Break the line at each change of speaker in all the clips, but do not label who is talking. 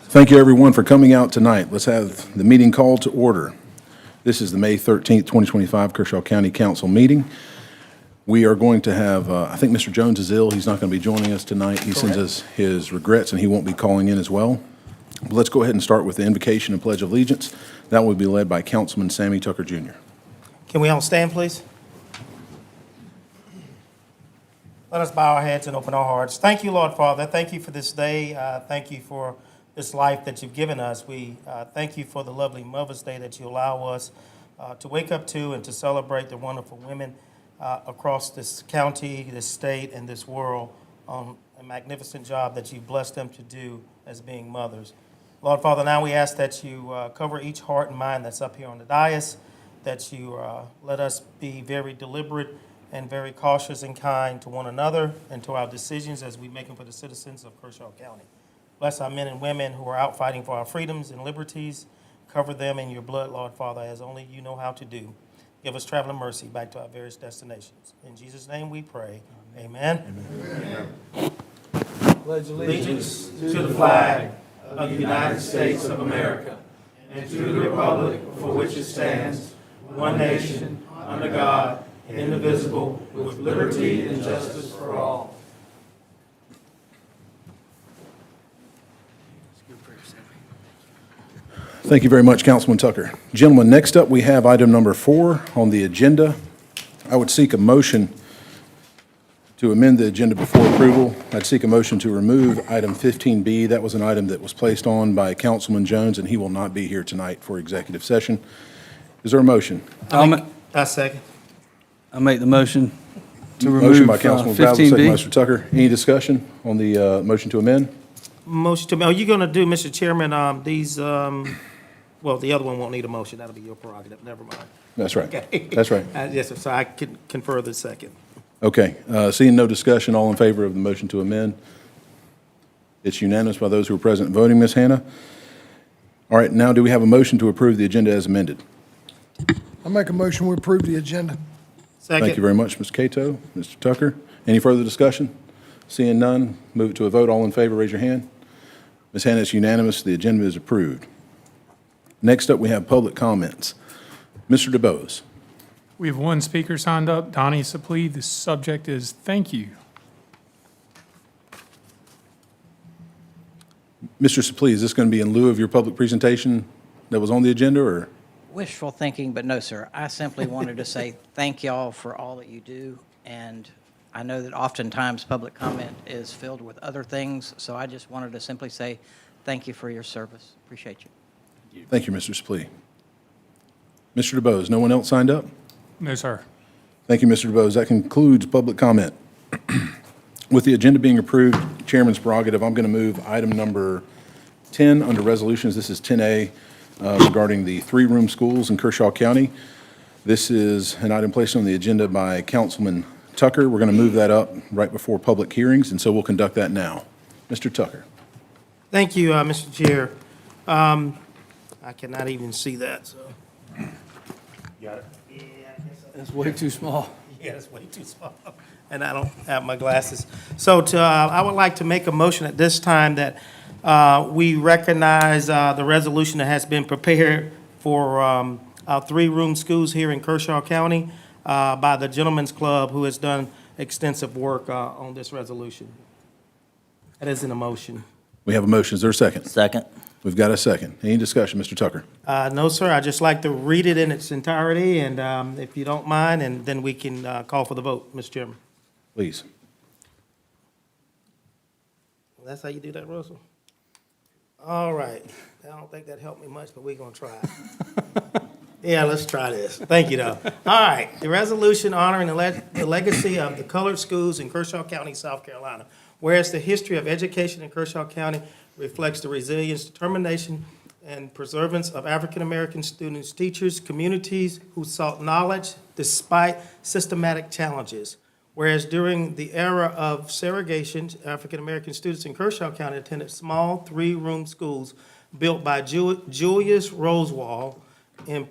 Thank you, everyone, for coming out tonight. Let's have the meeting called to order. This is the May 13th, 2025 Kershaw County Council meeting. We are going to have, I think Mr. Jones is ill. He's not going to be joining us tonight. He sends us his regrets, and he won't be calling in as well. But let's go ahead and start with the invocation and pledge of allegiance. That will be led by Councilman Sammy Tucker, Jr.
Can we all stand, please? Let us bow our heads and open our hearts. Thank you, Lord Father. Thank you for this day. Thank you for this life that you've given us. We thank you for the lovely Mother's Day that you allow us to wake up to and to celebrate the wonderful women across this county, this state, and this world on a magnificent job that you've blessed them to do as being mothers. Lord Father, now we ask that you cover each heart and mind that's up here on the dais, that you let us be very deliberate and very cautious and kind to one another and to our decisions as we make them for the citizens of Kershaw County. Bless our men and women who are out fighting for our freedoms and liberties. Cover them in your blood, Lord Father, as only you know how to do. Give us traveling mercy back to our various destinations. In Jesus' name we pray. Amen. Amen. Pledge allegiance to the flag of the United States of America and to the republic for which it stands, one nation, under God, indivisible, with liberty and justice for all.
Thank you very much, Councilman Tucker. Gentlemen, next up, we have item number 4 on the agenda. I would seek a motion to amend the agenda before approval. I'd seek a motion to remove item 15B. That was an item that was placed on by Councilman Jones, and he will not be here tonight for executive session. Is there a motion?
I second.
I make the motion to remove
Motion by Councilman Brazel, second by
15B.
Mr. Tucker. Any discussion on the motion to amend?
Motion to, are you going to do, Mr. Chairman, these, well, the other one won't need a motion. That'll be your prerogative. Never mind.
That's right.
Okay.
That's right.
Yes, sir. So I can confer the second.
Okay. Seeing no discussion, all in favor of the motion to amend? It's unanimous by those who are present and voting, Ms. Hannah. All right, now do we have a motion to approve the agenda as amended?
I make a motion, we approve the agenda.
Second.
Thank you very much, Mr. Cato. Mr. Tucker, any further discussion? Seeing none, move it to a vote. All in favor, raise your hand. Ms. Hannah, it's unanimous. The agenda is approved. Next up, we have public comments. Mr. DeBose.
We have one speaker signed up, Donnie Suplee. The subject is thank you.
Mr. Suplee, is this going to be in lieu of your public presentation that was on the agenda, or?
Wishful thinking, but no, sir. I simply wanted to say thank y'all for all that you do, and I know that oftentimes public comment is filled with other things, so I just wanted to simply say thank you for your service. Appreciate you.
Thank you, Mr. Suplee. Mr. DeBose, no one else signed up?
No, sir.
Thank you, Mr. DeBose. That concludes public comment. With the agenda being approved, Chairman's prerogative, I'm going to move item number 10 under resolutions. This is 10A regarding the 3-room schools in Kershaw County. This is an item placed on the agenda by Councilman Tucker. We're going to move that up right before public hearings, and so we'll conduct that now. Mr. Tucker.
Thank you, Mr. Chair. I cannot even see that, so. Got it? Yeah, I guess so.
That's way too small.
Yeah, it's way too small, and I don't have my glasses. So I would like to make a motion at this time that we recognize the resolution that has been prepared for our 3-room schools here in Kershaw County by the Gentlemen's Club, who has done extensive work on this resolution. That is in a motion.
We have a motion. Is there a second?
Second.
We've got a second. Any discussion, Mr. Tucker?
No, sir, I'd just like to read it in its entirety, and if you don't mind, and then we can call for the vote, Mr. Chairman.
Please.
That's how you do that, Russell? All right. I don't think that helped me much, but we're going to try it. Yeah, let's try this. Thank you, though. All right. The resolution honoring the legacy of the colored schools in Kershaw County, South Carolina. Whereas the history of education in Kershaw County reflects the resilience, determination, and preservance of African-American students, teachers, communities who sought knowledge despite systematic challenges. Whereas during the era of segregation, African-American students in Kershaw County attended small 3-room schools built by Julius Rosewall in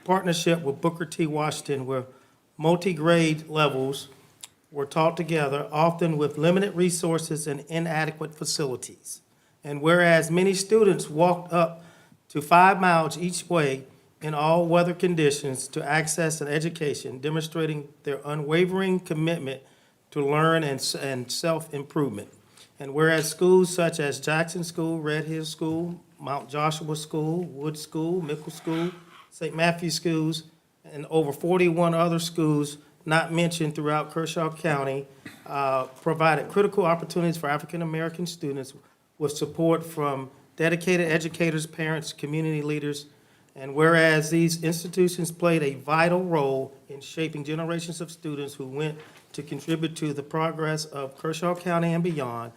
partnership with Booker T. Washington, where multi-grade levels were taught together, often with limited resources and inadequate facilities. And whereas many students walked up to 5 miles each way in all weather conditions to access an education, demonstrating their unwavering commitment to learn and self-improvement. And whereas schools such as Jackson School, Red Hill School, Mount Joshua School, Wood School, Mickle School, St. Matthew Schools, and over 41 other schools not mentioned throughout Kershaw County, provided critical opportunities for African-American students with support from dedicated educators, parents, community leaders. And whereas these institutions played a vital role in shaping generations of students who went to contribute to the progress of Kershaw County and beyond,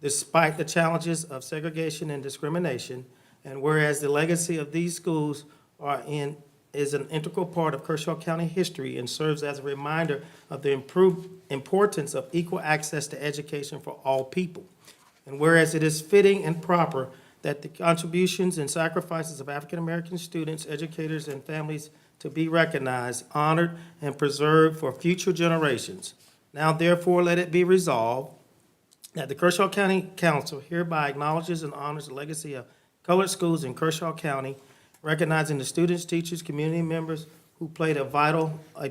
despite the challenges of segregation and discrimination. And whereas the legacy of these schools is an integral part of Kershaw County history and serves as a reminder of the importance of equal access to education for all people. And whereas it is fitting and proper that the contributions and sacrifices of African-American students, educators, and families to be recognized, honored, and preserved for future generations. Now therefore let it be resolved that the Kershaw County Council hereby acknowledges and honors the legacy of colored schools in Kershaw County, recognizing the students, teachers, community members who played a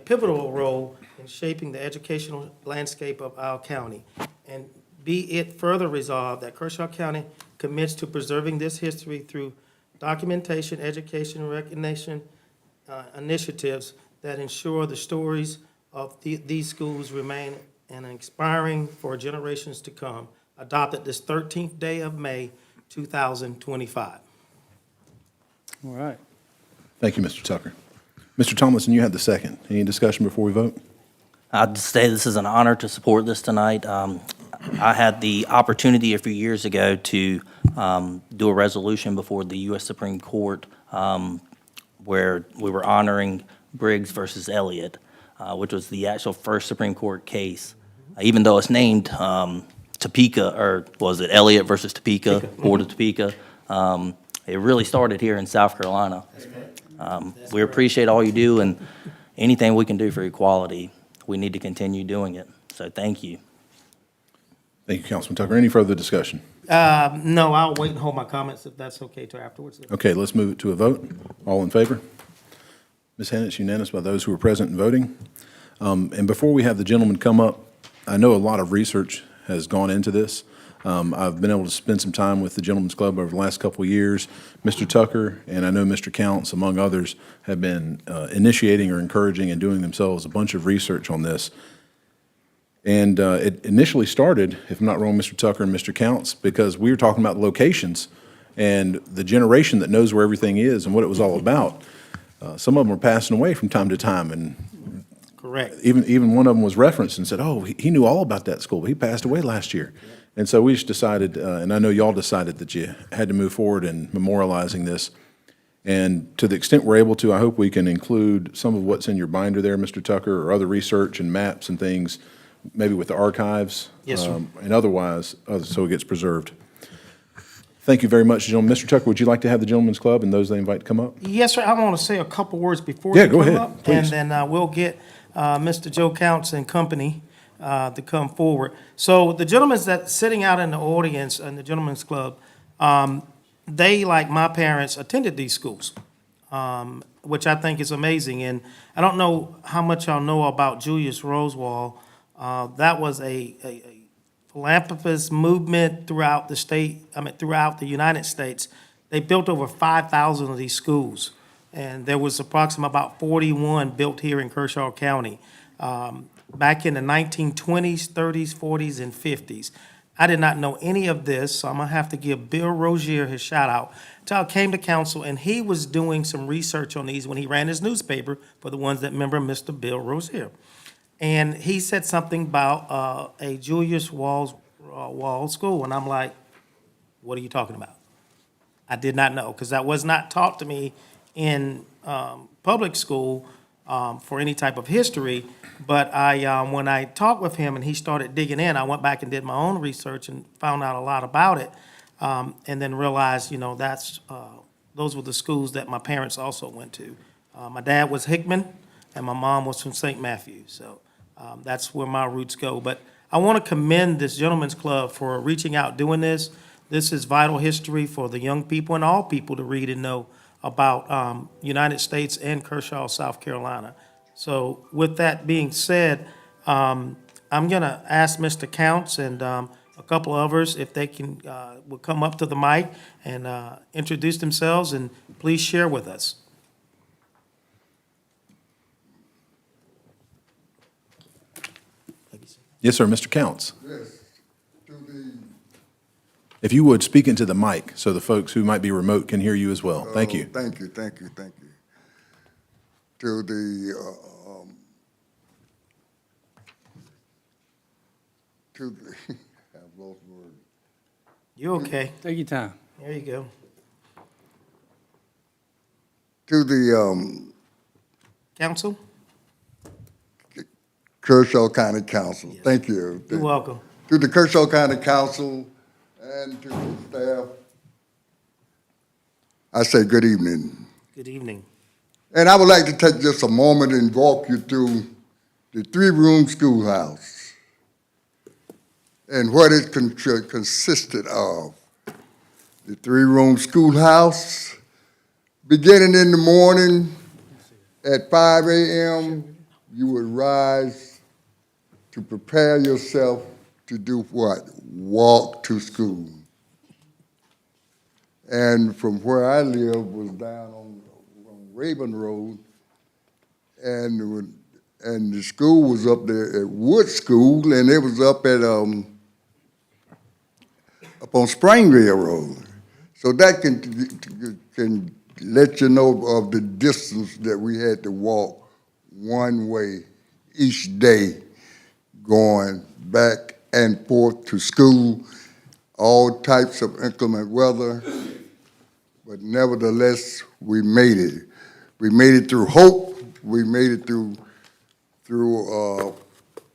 pivotal role in shaping the educational landscape of our county. And be it further resolved that Kershaw County commits to preserving this history through documentation, education, recognition, initiatives that ensure the stories of these schools remain and inspiring for generations to come, adopted this 13th day of May, 2025.
All right.
Thank you, Mr. Tucker. Mr. Tomlinson, you had the second. Any discussion before we vote?
I'd say this is an honor to support this tonight. I had the opportunity a few years ago to do a resolution before the U.S. Supreme Court where we were honoring Briggs versus Elliott, which was the actual first Supreme Court case, even though it's named Topeka, or was it Elliott versus Topeka, Board of Topeka. It really started here in South Carolina. We appreciate all you do, and anything we can do for equality, we need to continue doing it. So thank you.
Thank you, Councilman Tucker. Any further discussion?
No, I'll wait and hold my comments if that's okay till afterwards.
Okay, let's move it to a vote. All in favor? Ms. Hannah, it's unanimous by those who are present and voting. And before we have the gentleman come up, I know a lot of research has gone into this. I've been able to spend some time with the Gentlemen's Club over the last couple of years. Mr. Tucker and I know Mr. Counts, among others, have been initiating or encouraging and doing themselves a bunch of research on this. And it initially started, if I'm not wrong, Mr. Tucker and Mr. Counts, because we were talking about locations and the generation that knows where everything is and what it was all about. Some of them are passing away from time to time, and
Correct.
even one of them was referenced and said, oh, he knew all about that school, but he passed away last year. And so we just decided, and I know y'all decided that you had to move forward in memorializing this. And to the extent we're able to, I hope we can include some of what's in your binder there, Mr. Tucker, or other research and maps and things, maybe with the archives.
Yes, sir.
And otherwise, so it gets preserved. Thank you very much, gentlemen. Mr. Tucker, would you like to have the Gentlemen's Club and those they invite to come up?
Yes, sir. I want to say a couple words before
Yeah,
you
go
come
ahead,
up,
please.
and then we'll get Mr. Joe Counts and company to come forward. So the gentlemen that's sitting out in the audience in the Gentlemen's Club, they, like my parents, attended these schools, which I think is amazing. And I don't know how much y'all know about Julius Rosewall. That was a philanthropist movement throughout the throughout the United States. They built over 5,000 of these schools, and there was approximately about 41 built here in Kershaw County back in the 1920s, 30s, 40s, and 50s. I did not know any of this, so I'm gonna have to give Bill Rozier his shout out. Until I came to council, and he was doing some research on these when he ran his newspaper, for the ones that remember Mr. Bill Rozier. And he said something about a Julius Wall school, and I'm like, what are you talking about? I did not know, because that was not taught to me in public school for any type of history. But when I talked with him and he started digging in, I went back and did my own research and found out a lot about it, and then realized, those were the schools that my parents also went to. My dad was Hickman, and my mom was from St. Matthew. So That's where my roots go. But I want to commend this gentleman's club for reaching out, doing this. This is vital history for the young people and all people to read and know about United States and Kershaw, South Carolina. So with that being said, I'm going to ask Mr. Counts and a couple others if they can, will come up to the mic and introduce themselves and please share with us.
Yes, sir, Mr. Counts.
Yes, to the.
If you would, speak into the mic so the folks who might be remote can hear you as well. Thank you.
Thank you. To the, I've lost words.
You okay?
Take your time.
There you go.
To the
Council?
Kershaw County Council, thank you.
You're welcome.
To the Kershaw County Council and to the staff, I say good evening.
Good evening.
And I would like to take just a moment and walk you through the three-room schoolhouse and what it consisted of. The three-room schoolhouse, beginning in the morning at 5 a.m., you would rise to prepare yourself to do what? Walk to school. And from where I live was down on Raven Road, and the school was up there at Wood School, and it was up at up on Springville Road. So that can let you know of the distance that we had to walk one way each day, going back and forth to school, all types of inclement weather, but nevertheless, we made it. We made it through hope. We made it through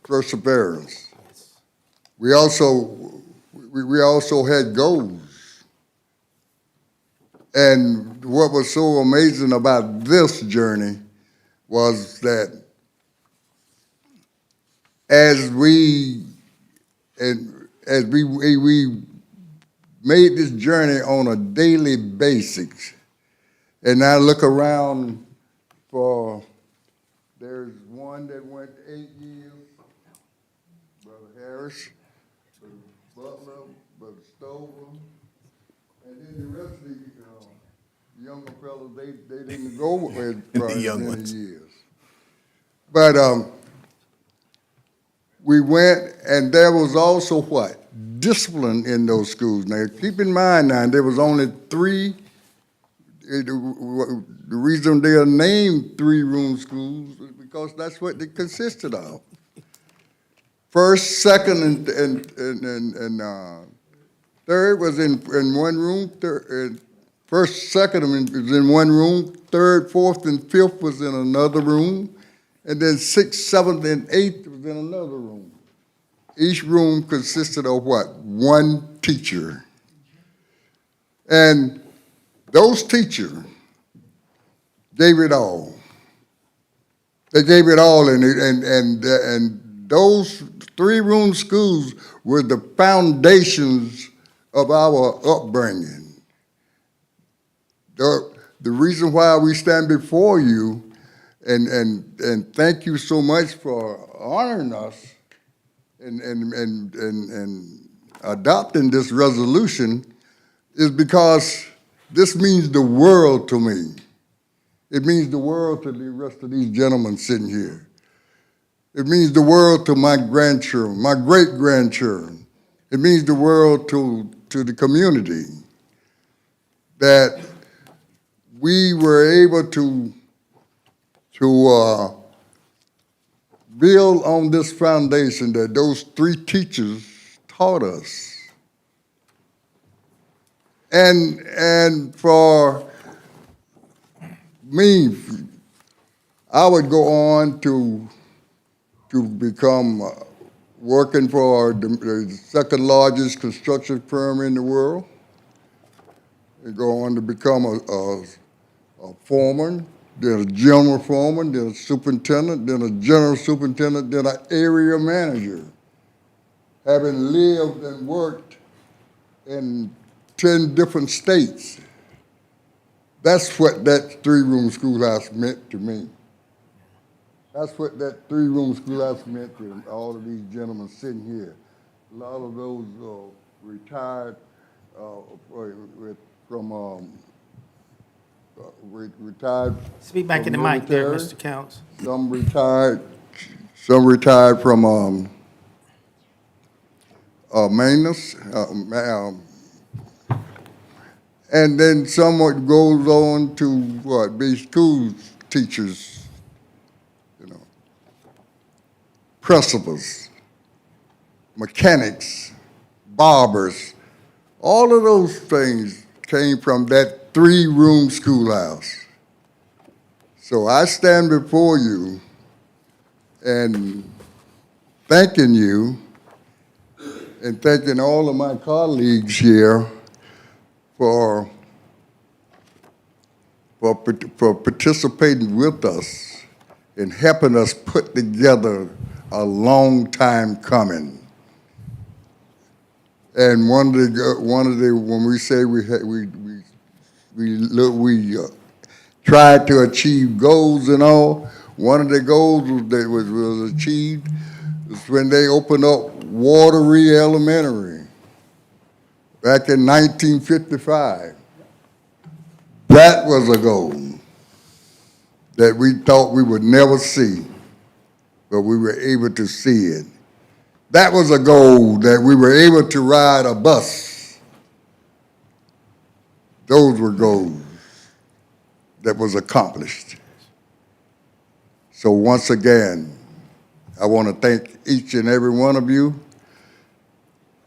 perseverance. We also had goals. And what was so amazing about this journey was that as we made this journey on a daily basis, and I look around there's one that went 8 years, Brother Harris, Brother Butler, Brother Stover, and then the rest of the younger fellows, they didn't go with for as
young
many
ones.
years. But we went, and there was also what? Discipline in those schools. Now, keep in mind now, there was only three. The reason they are named three-room schools is because that's what they consisted of. First, second, and third was in one room. First, second was in one room. Third, fourth, and fifth was in another room. And then sixth, seventh, and eighth was in another room. Each room consisted of what? One teacher. And those teachers gave it all. They gave it all, and those three-room schools were the foundations of our upbringing. The reason why we stand before you, and thank you so much for honoring us and adopting this resolution, is because this means the world to me. It means the world to the rest of these gentlemen sitting here. It means the world to my grandchildren, my great-grandchildren. It means the world to the community that we were able to build on this foundation that those three teachers taught us. And for me, I would go on to become working for the second largest construction firm in the world, and go on to become a foreman, then a general foreman, then a superintendent, then a general superintendent, then an area manager. Having lived and worked in 10 different states, that's what that three-room schoolhouse meant to me. That's what that three-room schoolhouse meant to all of these gentlemen sitting here. A lot of those retired retired.
Speak back in
from
the mic there,
military.
Mr. Counts.
Some retired from maintenance, and then someone goes on to be school teachers, principals, mechanics, barbers. All of those things came from that three-room schoolhouse. So I stand before you and thanking you and thanking all of my colleagues here for participating with us and helping us put together a long time coming. And one of the when we say we tried to achieve goals and all, one of the goals that was achieved was when they opened up Watery Elementary back in 1955. That was a goal that we thought we would never see, but we were able to see it. That was a goal that we were able to ride a bus. Those were goals that was accomplished. So once again, I want to thank each and every one of you.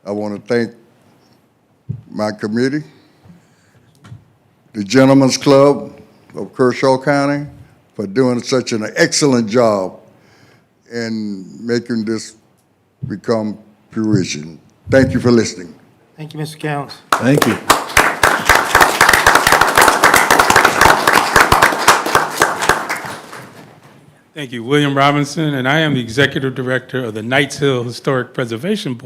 I want to thank my committee, the Gentlemen's Club of Kershaw County, for doing such an excellent job in making this become fruition. Thank you for listening.
Thank you, Mr. Counts.
Thank you.
Thank you, William Robinson, and I am the Executive Director of the Knights Hill Historic Preservation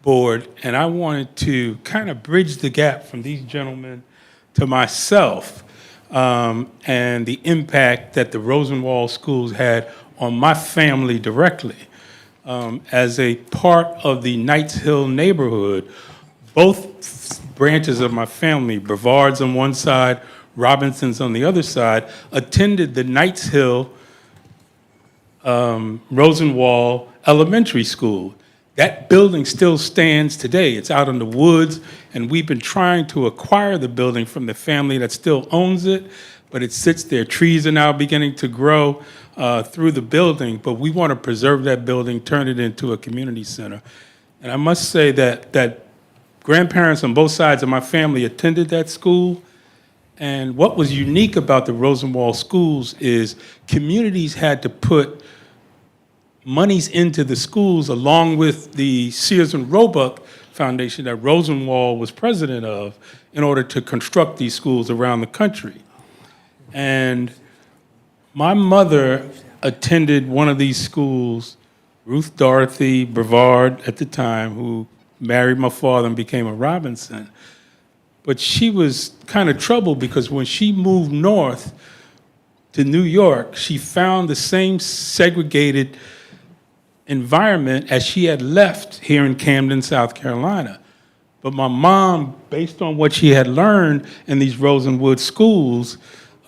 Board, and I wanted to kind of bridge the gap from these gentlemen to myself and the impact that the Rosenwald schools had on my family directly. As a part of the Knights Hill neighborhood, both branches of my family, Brevard's on one side, Robinson's on the other side, attended the Knights Hill Rosenwald Elementary School. That building still stands today. It's out in the woods, and we've been trying to acquire the building from the family that still owns it, but it sits there. Trees are now beginning to grow through the building, but we want to preserve that building, turn it into a community center. And I must say that grandparents on both sides of my family attended that school, and what was unique about the Rosenwald schools is communities had to put monies into the schools along with the Sears and Roebuck Foundation that Rosenwald was president of in order to construct these schools around the country. And my mother attended one of these schools, Ruth Dorothy Brevard at the time, who married my father and became a Robinson. But she was kind of troubled because when she moved north to New York, she found the same segregated environment as she had left here in Camden, South Carolina. But my mom, based on what she had learned in these Rosenwood schools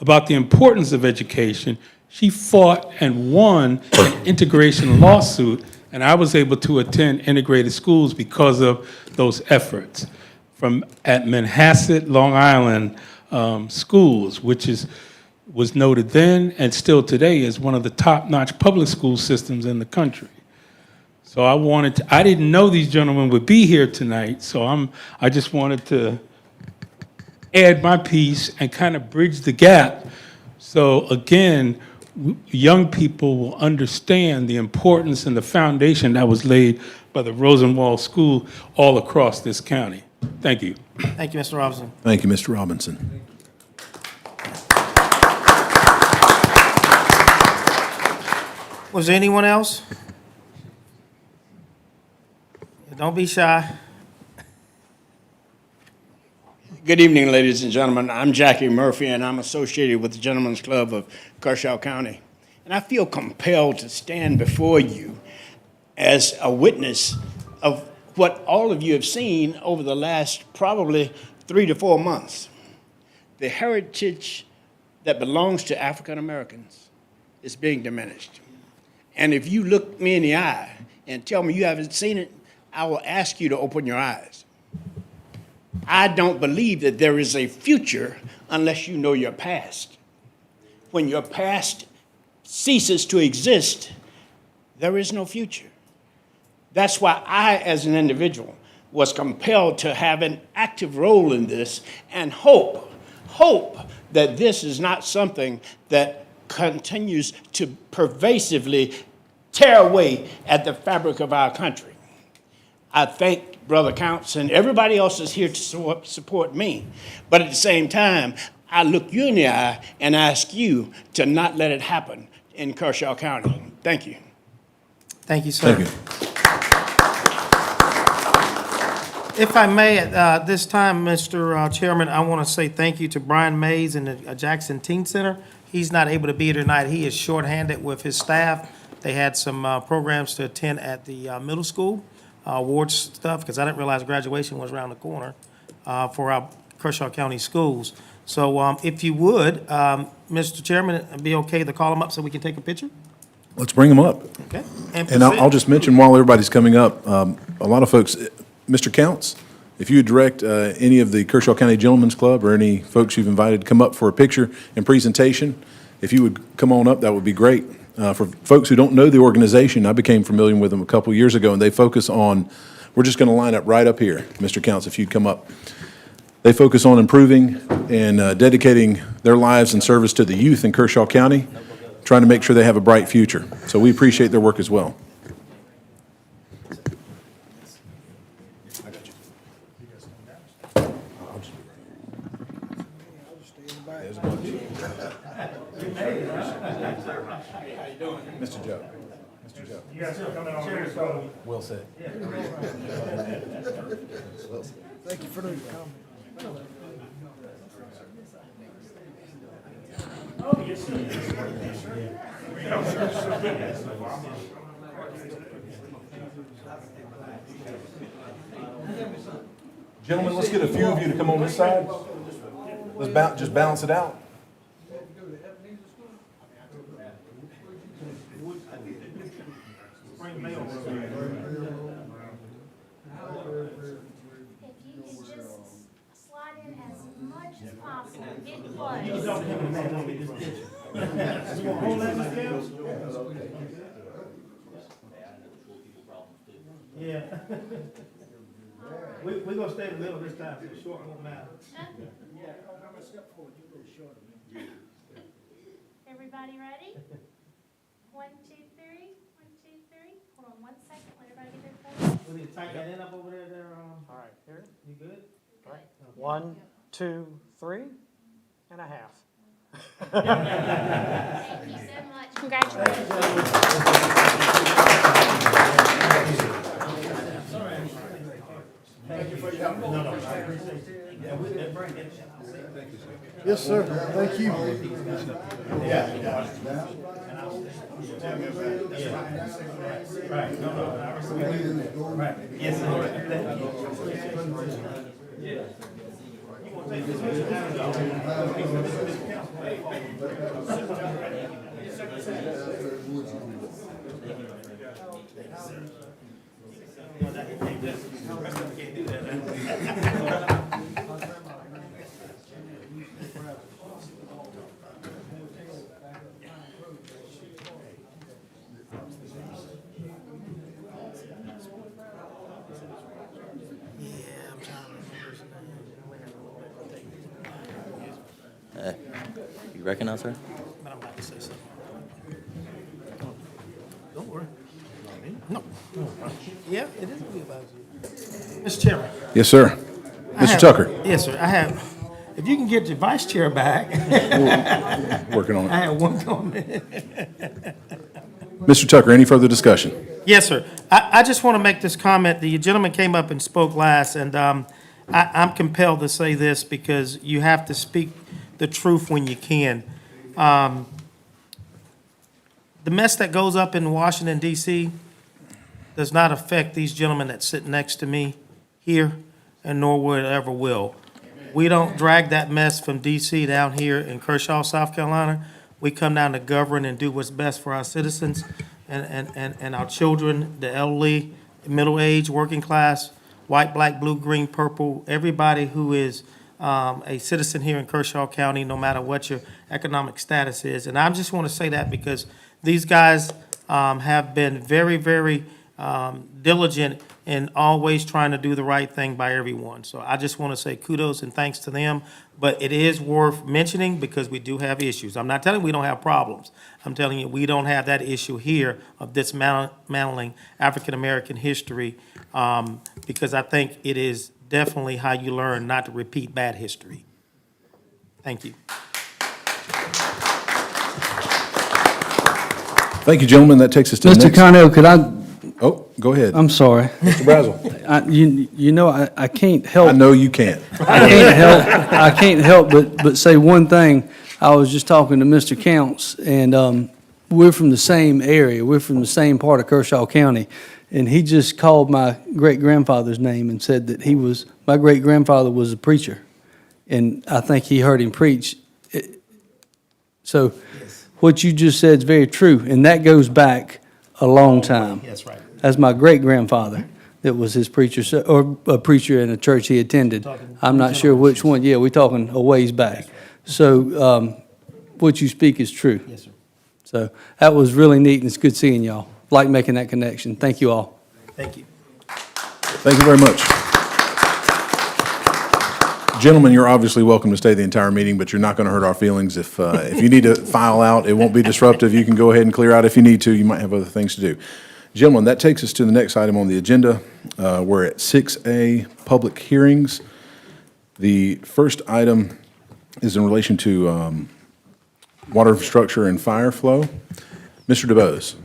about the importance of education, she fought and won an integration lawsuit, and I was able to attend integrated schools because of those efforts from at Manhasset, Long Island schools, which was noted then and still today as one of the top-notch public school systems in the country. So I didn't know these gentlemen would be here tonight, so I just wanted to add my piece and kind of bridge the gap. So again, young people will understand the importance and the foundation that was laid by the Rosenwald School all across this county. Thank you.
Thank you, Mr. Robinson.
Thank you, Mr. Robinson.
Was there anyone else? Don't be shy.
Good evening, ladies and gentlemen. I'm Jackie Murphy, and I'm associated with the Gentlemen's Club of Kershaw County. And I feel compelled to stand before you as a witness of what all of you have seen over the last probably 3 to 4 months. The heritage that belongs to African Americans is being diminished. And if you look me in the eye and tell me you haven't seen it, I will ask you to open your eyes. I don't believe that there is a future unless you know your past. When your past ceases to exist, there is no future. That's why I, as an individual, was compelled to have an active role in this and hope that this is not something that continues to pervasively tear away at the fabric of our country. I thank Brother Counts and everybody else is here to support me. But at the same time, I look you in the eye and ask you to not let it happen in Kershaw County. Thank you.
Thank you, sir.
Thank you.
If I may, at this time, Mr. Chairman, I want to say thank you to Brian Mays and the Jackson Teen Center. He's not able to be here tonight. He is shorthanded with his staff. They had some programs to attend at the middle school, awards stuff, because I didn't realize graduation was around the corner for our Kershaw County schools. So if you would, Mr. Chairman, it'd be okay to call them up so we can take a picture?
Let's bring them up.
Okay.
And I'll just mention while everybody's coming up, a lot of folks, Mr. Counts, if you would direct any of the Kershaw County Gentlemen's Club or any folks you've invited to come up for a picture and presentation, if you would come on up, that would be great. For folks who don't know the organization, I became familiar with them a couple years ago, and they focus on, we're just going to line up right up here, Mr. Counts, if you'd come up. They focus on improving and dedicating their lives in service to the youth in Kershaw County, trying to make sure they have a bright future. So we appreciate their work as well. Mr. Joe. Mr. Joe.
You guys are coming on.
Well said.
Thank you for the comment.
Gentlemen, let's get a few of you to come on this side. Let's just balance it out.
If you could just slide in as much as possible, get close.
Yeah. We're gonna stay in the middle this time, so short won't matter.
Everybody ready? 1, 2, 3. 1, 2, 3. Hold on 1 second. Let everybody get their photo.
We need to tighten that in up over there,
All right, here.
you good?
1, 2, 3 and a half.
Thank you so much. Congratulations.
Yes, sir. Thank you.
You recognize her?
But I'm about to say something. Don't worry. No. Yeah, it is gonna be about you. Mr. Chairman.
Yes, sir.
I
Mr.
have-
Tucker,
Yes, sir. I have, if you can get your vice chair back,
working on
I
it.
have one comment.
Mr. Tucker, any further discussion?
Yes, sir. I just want to make this comment. The gentleman came up and spoke last, and I'm compelled to say this because you have to speak the truth when you can. The mess that goes up in Washington, D.C. does not affect these gentlemen that sit next to me here, and nor will it ever will. We don't drag that mess from D.C. down here in Kershaw, South Carolina. We come down to govern and do what's best for our citizens and our children, the elderly, middle age, working class, white, black, blue, green, purple, everybody who is a citizen here in Kershaw County, no matter what your economic status is. And I just want to say that because these guys have been very, very diligent in always trying to do the right thing by everyone. So I just want to say kudos and thanks to them. But it is worth mentioning because we do have issues. I'm not telling you we don't have problems. I'm telling you we don't have that issue here of dismantling African-American history because I think it is definitely how you learn not to repeat bad history. Thank you.
Thank you, gentlemen. That takes us to the
Mr.
next.
Cornell, could I,
Oh, go ahead.
I'm sorry.
Mr. Brazel.
You know, I can't help.
I know you can't.
I can't help but say one thing. I was just talking to Mr. Counts, and we're from the same area. We're from the same part of Kershaw County. And he just called my great-grandfather's name and said that my great-grandfather was a preacher. And I think he heard him preach. So what you just said is very true, and that goes back a long time.
That's right.
As my great-grandfather that was his preacher, or a preacher in a church he attended. I'm not sure which one. Yeah, we're talking a ways back. So what you speak is true.
Yes, sir.
So that was really neat, and it's good seeing y'all. Like making that connection. Thank you all.
Thank you.
Thank you very much. Gentlemen, you're obviously welcome to stay the entire meeting, but you're not going to hurt our feelings. If you need to file out, it won't be disruptive. You can go ahead and clear out if you need to. You might have other things to do. Gentlemen, that takes us to the next item on the agenda. We're at 6A, public hearings. The first item is in relation to water infrastructure and fire flow. Mr. DeBose.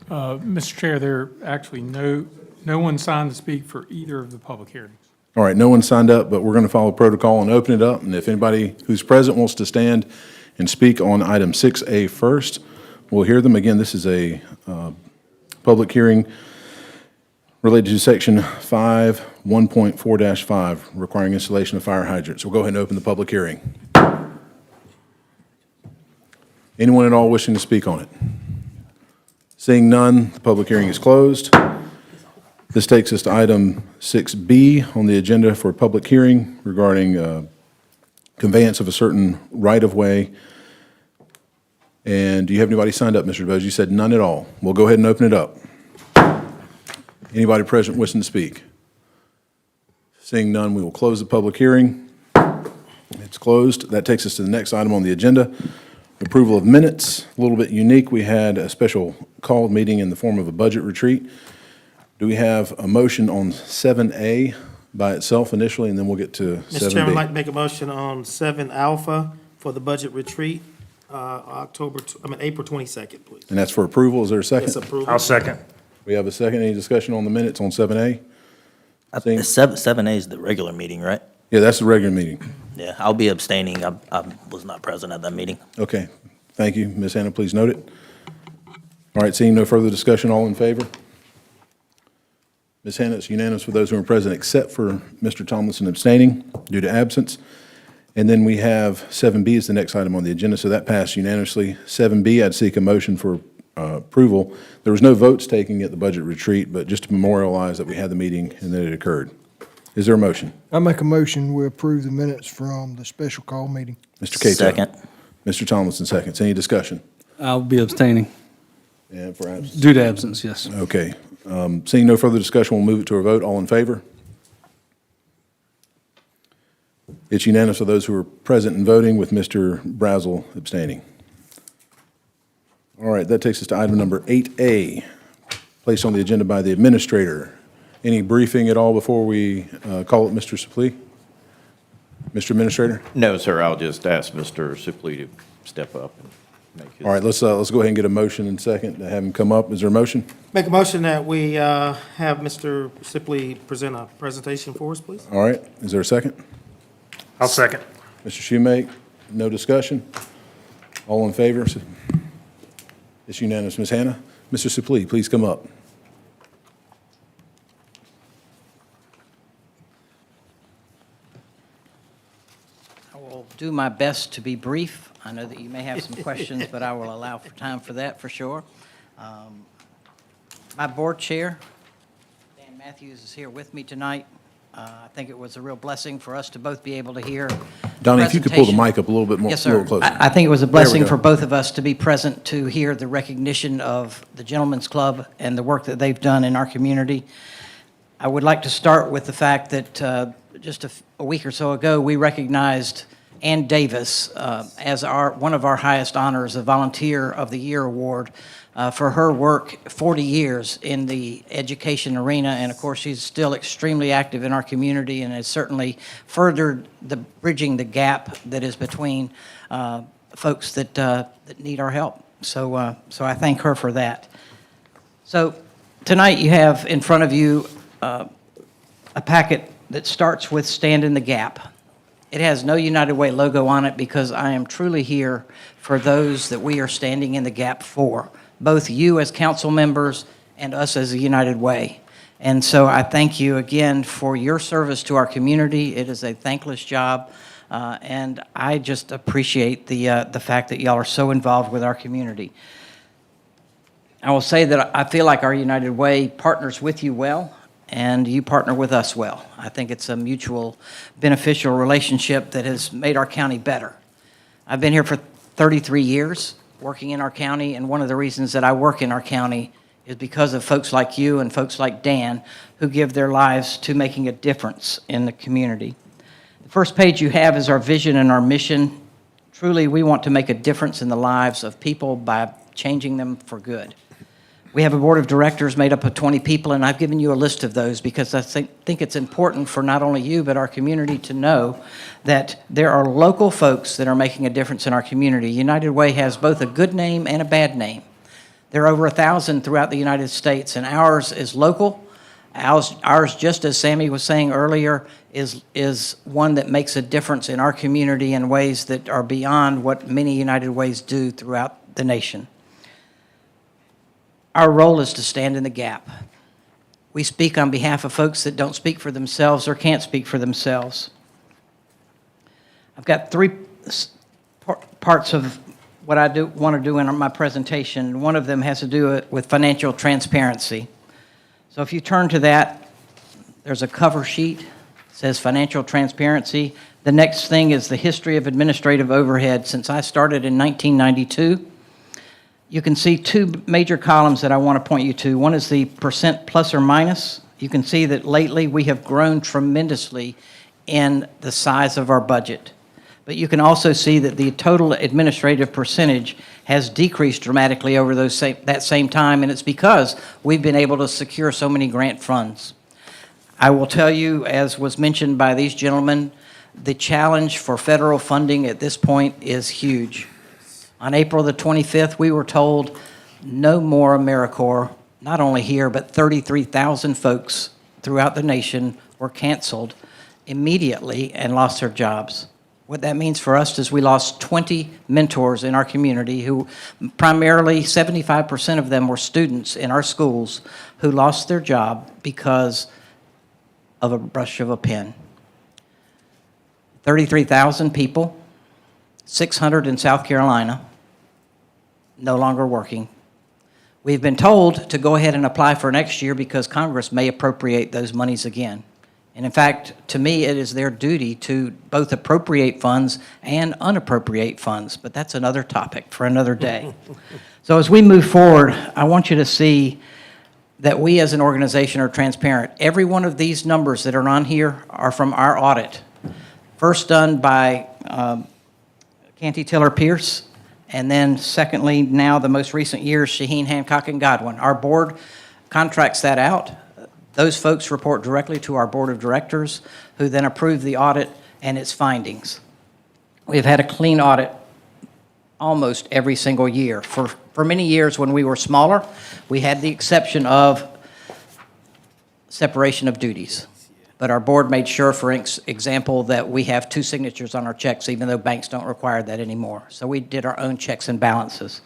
Mr. Chair, there actually no one signed to speak for either of the public hearings.
All right, no one signed up, but we're going to follow protocol and open it up. And if anybody who's present wants to stand and speak on item 6A first, we'll hear them. Again, this is a public hearing related to section 5, 1.4-5, requiring installation of fire hydrants. We'll go ahead and open the public hearing. Anyone at all wishing to speak on it? Seeing none, the public hearing is closed. This takes us to item 6B on the agenda for a public hearing regarding conveyance of a certain right-of-way. And do you have anybody signed up, Mr. DeBose? You said none at all. We'll go ahead and open it up. Anybody present wishing to speak? Seeing none, we will close the public hearing. It's closed. That takes us to the next item on the agenda, approval of minutes. A little bit unique. We had a special called meeting in the form of a budget retreat. Do we have a motion on 7A by itself initially, and then we'll get to 7B?
Mr. Chairman, I'd like to make a motion on 7 Alpha for the budget retreat, April 22nd, please.
And that's for approval. Is there a second?
Yes, approval.
I'll second.
We have a second. Any discussion on the minutes on 7A? Seeing-
7A is the regular meeting, right?
Yeah, that's the regular meeting.
Yeah, I'll be abstaining. I was not present at that meeting.
Okay, thank you. Ms. Hannah, please note it. All right, seeing no further discussion, all in favor? Ms. Hannah, it's unanimous for those who are present except for Mr. Tomlinson abstaining due to absence. And then we have 7B is the next item on the agenda, so that passed unanimously. 7B, I'd seek a motion for approval. There was no votes taken at the budget retreat, but just to memorialize that we had the meeting and that it occurred. Is there a motion?
I make a motion, we approve the minutes from the special call meeting.
Mr. Cato.
Second.
Mr. Tomlinson seconds. Any discussion?
I'll be abstaining.
And for absence?
Due to absence, yes.
Okay. Seeing no further discussion, we'll move it to a vote. All in favor? It's unanimous of those who are present and voting, with Mr. Brazel abstaining. All right, that takes us to item number 8A, placed on the agenda by the administrator. Any briefing at all before we call it Mr. Suplee? Mr. Administrator?
No, sir, I'll just ask Mr. Suplee to step up.
All right, let's go ahead and get a motion and second to have him come up. Is there a motion?
Make a motion that we have Mr. Sipley present a presentation for us, please.
All right, is there a second?
I'll second.
Mr. Shoemake, no discussion? All in favor? It's unanimous. Ms. Hannah? Mr. Sipley, please come up.
I will do my best to be brief. I know that you may have some questions, but I will allow for time for that for sure. My board chair, Dan Matthews, is here with me tonight. I think it was a real blessing for us to both be able to hear.
Donnie, if you could pull the
presentation.
mic up a little bit more,
Yes,
a little
sir.
closer.
I think it was a
There we
blessing
go.
for both of us to be present to hear the recognition of the Gentlemen's Club and the work that they've done in our community. I would like to start with the fact that just a week or so ago, we recognized Ann Davis as one of our highest honors, a Volunteer of the Year award, for her work 40 years in the education arena. And of course, she's still extremely active in our community and has certainly furthered bridging the gap that is between folks that need our help. So I thank her for that. So tonight you have in front of you a packet that starts with Stand in the Gap. It has no United Way logo on it because I am truly here for those that we are standing in the gap for, both you as council members and us as a United Way. And so I thank you again for your service to our community. It is a thankless job, and I just appreciate the fact that y'all are so involved with our community. I will say that I feel like our United Way partners with you well, and you partner with us well. I think it's a mutual beneficial relationship that has made our county better. I've been here for 33 years working in our county, and one of the reasons that I work in our county is because of folks like you and folks like Dan who give their lives to making a difference in the community. The first page you have is our vision and our mission. Truly, we want to make a difference in the lives of people by changing them for good. We have a board of directors made up of 20 people, and I've given you a list of those because I think it's important for not only you, but our community to know that there are local folks that are making a difference in our community. United Way has both a good name and a bad name. There are over 1,000 throughout the United States, and ours is local. Ours, just as Sammy was saying earlier, is one that makes a difference in our community in ways that are beyond what many United Ways do throughout the nation. Our role is to stand in the gap. We speak on behalf of folks that don't speak for themselves or can't speak for themselves. I've got three parts of what I want to do in my presentation. One of them has to do with financial transparency. So if you turn to that, there's a cover sheet. It says financial transparency. The next thing is the history of administrative overhead since I started in 1992. You can see two major columns that I want to point you to. One is the percent plus or minus. You can see that lately we have grown tremendously in the size of our budget. But you can also see that the total administrative percentage has decreased dramatically over that same time, and it's because we've been able to secure so many grant funds. I will tell you, as was mentioned by these gentlemen, the challenge for federal funding at this point is huge. On April the 25th, we were told no more AmeriCorps, not only here, but 33,000 folks throughout the nation were canceled immediately and lost their jobs. What that means for us is we lost 20 mentors in our community who primarily 75% of them were students in our schools who lost their job because of a brush of a pen. 33,000 people, 600 in South Carolina, no longer working. We've been told to go ahead and apply for next year because Congress may appropriate those monies again. And in fact, to me, it is their duty to both appropriate funds and unappropriate funds, but that's another topic for another day. So as we move forward, I want you to see that we as an organization are transparent. Every one of these numbers that are on here are from our audit. First done by Canty Tiller Pierce, and then secondly, now the most recent years, Shaheen, Hancock, and Godwin. Our board contracts that out. Those folks report directly to our board of directors, who then approve the audit and its findings. We've had a clean audit almost every single year. For many years when we were smaller, we had the exception of separation of duties. But our board made sure, for example, that we have 2 signatures on our checks, even though banks don't require that anymore. So we did our own checks and balances.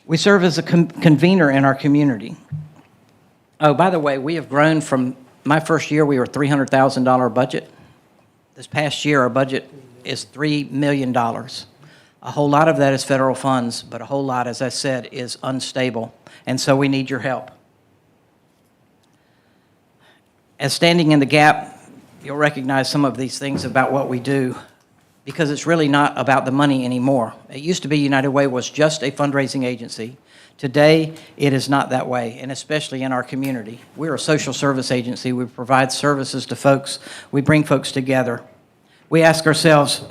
We serve as a convener in our community. Oh, by the way, we have grown from my first year, we were $300,000 budget. This past year, our budget is $3 million. A whole lot of that is federal funds, but a whole lot, as I said, is unstable. And so we need your help. As standing in the gap, you'll recognize some of these things about what we do, because it's really not about the money anymore. It used to be United Way was just a fundraising agency. Today, it is not that way, and especially in our community. We're a social service agency. We provide services to folks. We bring folks together. We ask ourselves,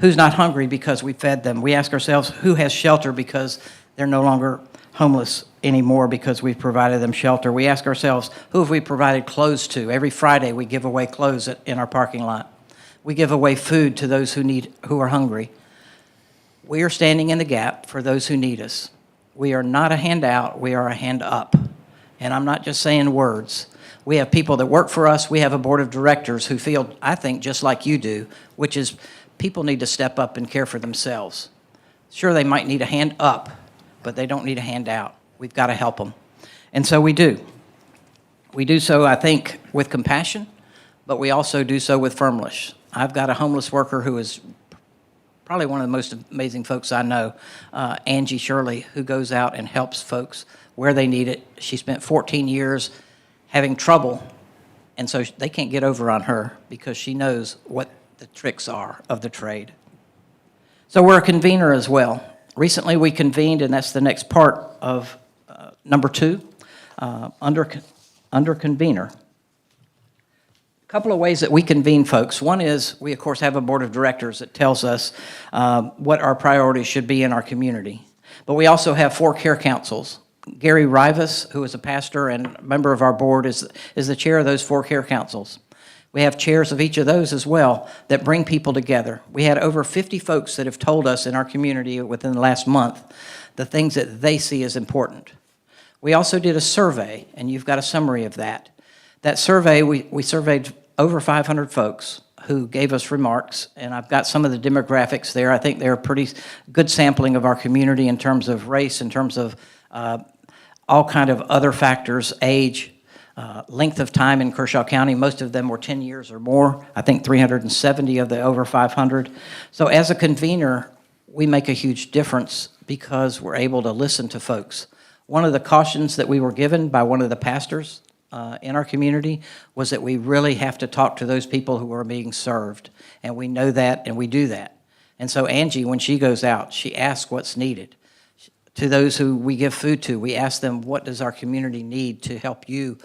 who's not hungry because we fed them? We ask ourselves, who has shelter because they're no longer homeless anymore because we've provided them shelter? We ask ourselves, who have we provided clothes to? Every Friday, we give away clothes in our parking lot. We give away food to those who are hungry. We are standing in the gap for those who need us. We are not a handout, we are a hand up. And I'm not just saying words. We have people that work for us. We have a board of directors who feel, I think, just like you do, which is people need to step up and care for themselves. Sure, they might need a hand up, but they don't need a handout. We've got to help them. And so we do. We do so, I think, with compassion, but we also do so with firmness. I've got a homeless worker who is probably one of the most amazing folks I know, Angie Shirley, who goes out and helps folks where they need it. She spent 14 years having trouble, and so they can't get over on her because she knows what the tricks are of the trade. So we're a convener as well. Recently we convened, and that's the next part of number 2, under convener. A couple of ways that we convene folks. One is we, of course, have a board of directors that tells us what our priorities should be in our community. But we also have 4 care councils. Gary Rivas, who is a pastor and member of our board, is the chair of those 4 care councils. We have chairs of each of those as well that bring people together. We had over 50 folks that have told us in our community within the last month the things that they see as important. We also did a survey, and you've got a summary of that. That survey, we surveyed over 500 folks who gave us remarks, and I've got some of the demographics there. I think they're a pretty good sampling of our community in terms of race, in terms of all kind of other factors, age, length of time in Kershaw County. Most of them were 10 years or more. I think 370 of the over 500. So as a convener, we make a huge difference because we're able to listen to folks. One of the cautions that we were given by one of the pastors in our community was that we really have to talk to those people who are being served. And we know that, and we do that. And so Angie, when she goes out, she asks what's needed. To those who we give food to, we ask them, what does our community need to help you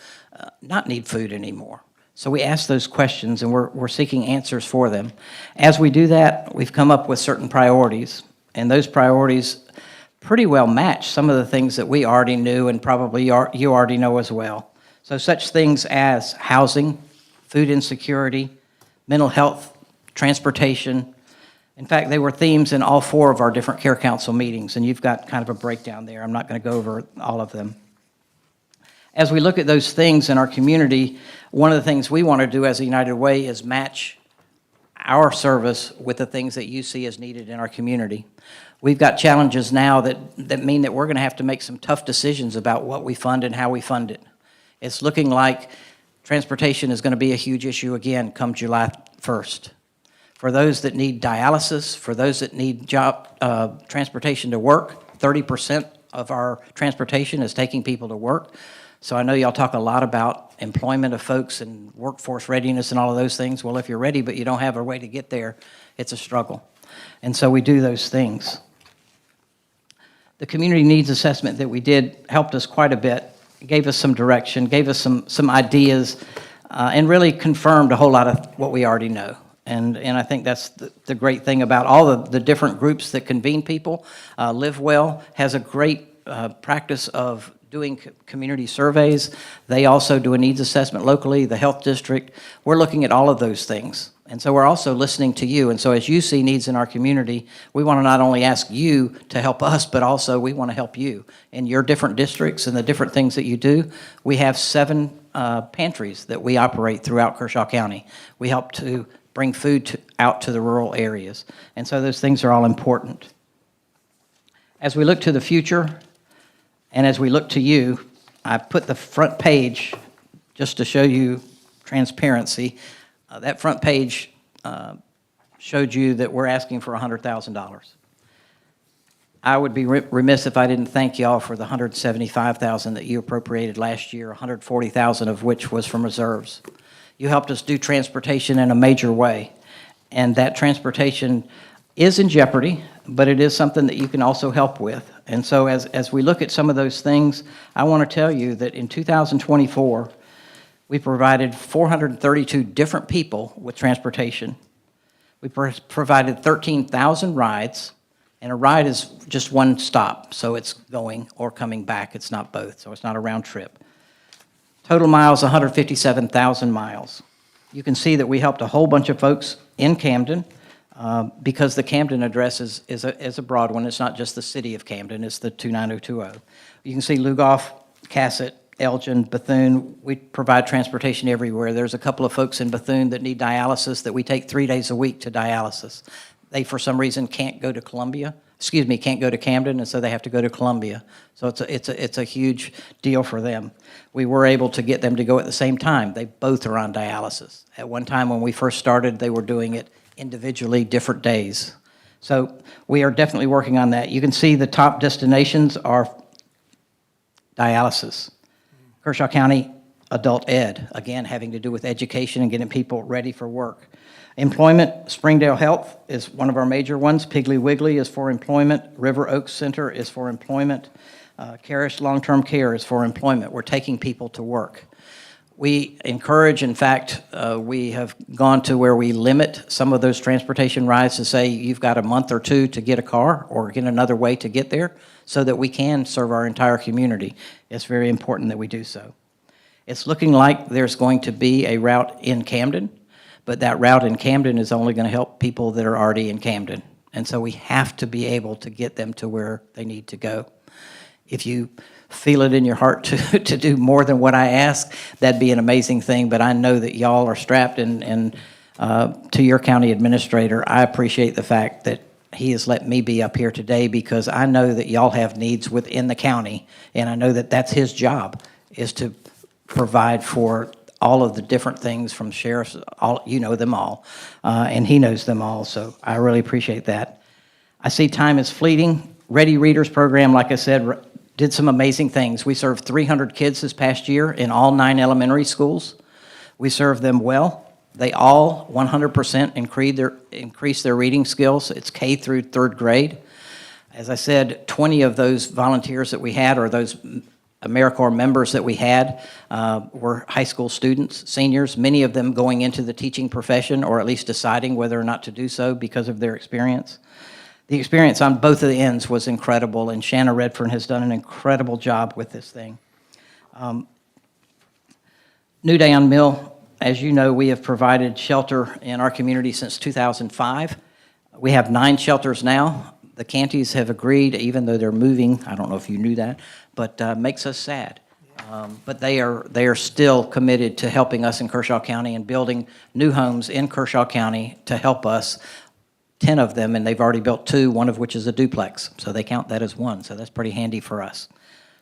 not need food anymore? So we ask those questions, and we're seeking answers for them. As we do that, we've come up with certain priorities, and those priorities pretty well match some of the things that we already knew and probably you already know as well. So such things as housing, food insecurity, mental health, transportation. In fact, they were themes in all 4 of our different care council meetings, and you've got kind of a breakdown there. I'm not going to go over all of them. As we look at those things in our community, one of the things we want to do as a United Way is match our service with the things that you see as needed in our community. We've got challenges now that mean that we're going to have to make some tough decisions about what we fund and how we fund it. It's looking like transportation is going to be a huge issue again come July 1st. For those that need dialysis, for those that need transportation to work, 30% of our transportation is taking people to work. So I know y'all talk a lot about employment of folks and workforce readiness and all of those things. Well, if you're ready but you don't have a way to get there, it's a struggle. And so we do those things. The community needs assessment that we did helped us quite a bit, gave us some direction, gave us some ideas, and really confirmed a whole lot of what we already know. And I think that's the great thing about all the different groups that convene people. Live Well has a great practice of doing community surveys. They also do a needs assessment locally, the health district. We're looking at all of those things. And so we're also listening to you. And so as you see needs in our community, we want to not only ask you to help us, but also we want to help you in your different districts and the different things that you do. We have 7 pantries that we operate throughout Kershaw County. We help to bring food out to the rural areas. And so those things are all important. As we look to the future, and as we look to you, I put the front page just to show you transparency. That front page showed you that we're asking for $100,000. I would be remiss if I didn't thank y'all for the $175,000 that you appropriated last year, $140,000 of which was from reserves. You helped us do transportation in a major way, and that transportation is in jeopardy, but it is something that you can also help with. And so as we look at some of those things, I want to tell you that in 2024, we provided 432 different people with transportation. We provided 13,000 rides, and a ride is just one stop, so it's going or coming back. It's not both, so it's not a round trip. Total miles, 157,000 miles. You can see that we helped a whole bunch of folks in Camden because the Camden address is a broad one. It's not just the city of Camden, it's the 29020. You can see Lugoff, Cassett, Elgin, Bethune. We provide transportation everywhere. There's a couple of folks in Bethune that need dialysis that we take 3 days a week to dialysis. They, for some reason, can't go to can't go to Camden, and so they have to go to Columbia. So it's a huge deal for them. We were able to get them to go at the same time. They both are on dialysis. At one time when we first started, they were doing it individually, different days. So we are definitely working on that. You can see the top destinations are dialysis. Kershaw County Adult Ed, again, having to do with education and getting people ready for work. Employment, Springdale Health is one of our major ones. Piggly Wiggly is for employment. River Oaks Center is for employment. Carish Long-Term Care is for employment. We're taking people to work. We encourage, in fact, we have gone to where we limit some of those transportation rides to say you've got a month or 2 to get a car or get another way to get there so that we can serve our entire community. It's very important that we do so. It's looking like there's going to be a route in Camden, but that route in Camden is only going to help people that are already in Camden. And so we have to be able to get them to where they need to go. If you feel it in your heart to do more than what I ask, that'd be an amazing thing. But I know that y'all are strapped, and to your county administrator, I appreciate the fact that he has let me be up here today because I know that y'all have needs within the county, and I know that that's his job, is to provide for all of the different things from sheriffs, you know them all, and he knows them all, so I really appreciate that. I see time is fleeting. Ready Readers program, like I said, did some amazing things. We served 300 kids this past year in all 9 elementary schools. We served them well. They all 100% increased their reading skills. It's K through 3rd grade. As I said, 20 of those volunteers that we had, or those AmeriCorps members that we had, were high school students, seniors, many of them going into the teaching profession or at least deciding whether or not to do so because of their experience. The experience on both of the ends was incredible, and Shanna Redfern has done an incredible job with this thing. New Day on Mill, as you know, we have provided shelter in our community since 2005. We have 9 shelters now. The Cantys have agreed, even though they're moving, I don't know if you knew that, but makes us sad. But they are still committed to helping us in Kershaw County and building new homes in Kershaw County to help us. 10 of them, and they've already built 2, one of which is a duplex, so they count that as 1, so that's pretty handy for us.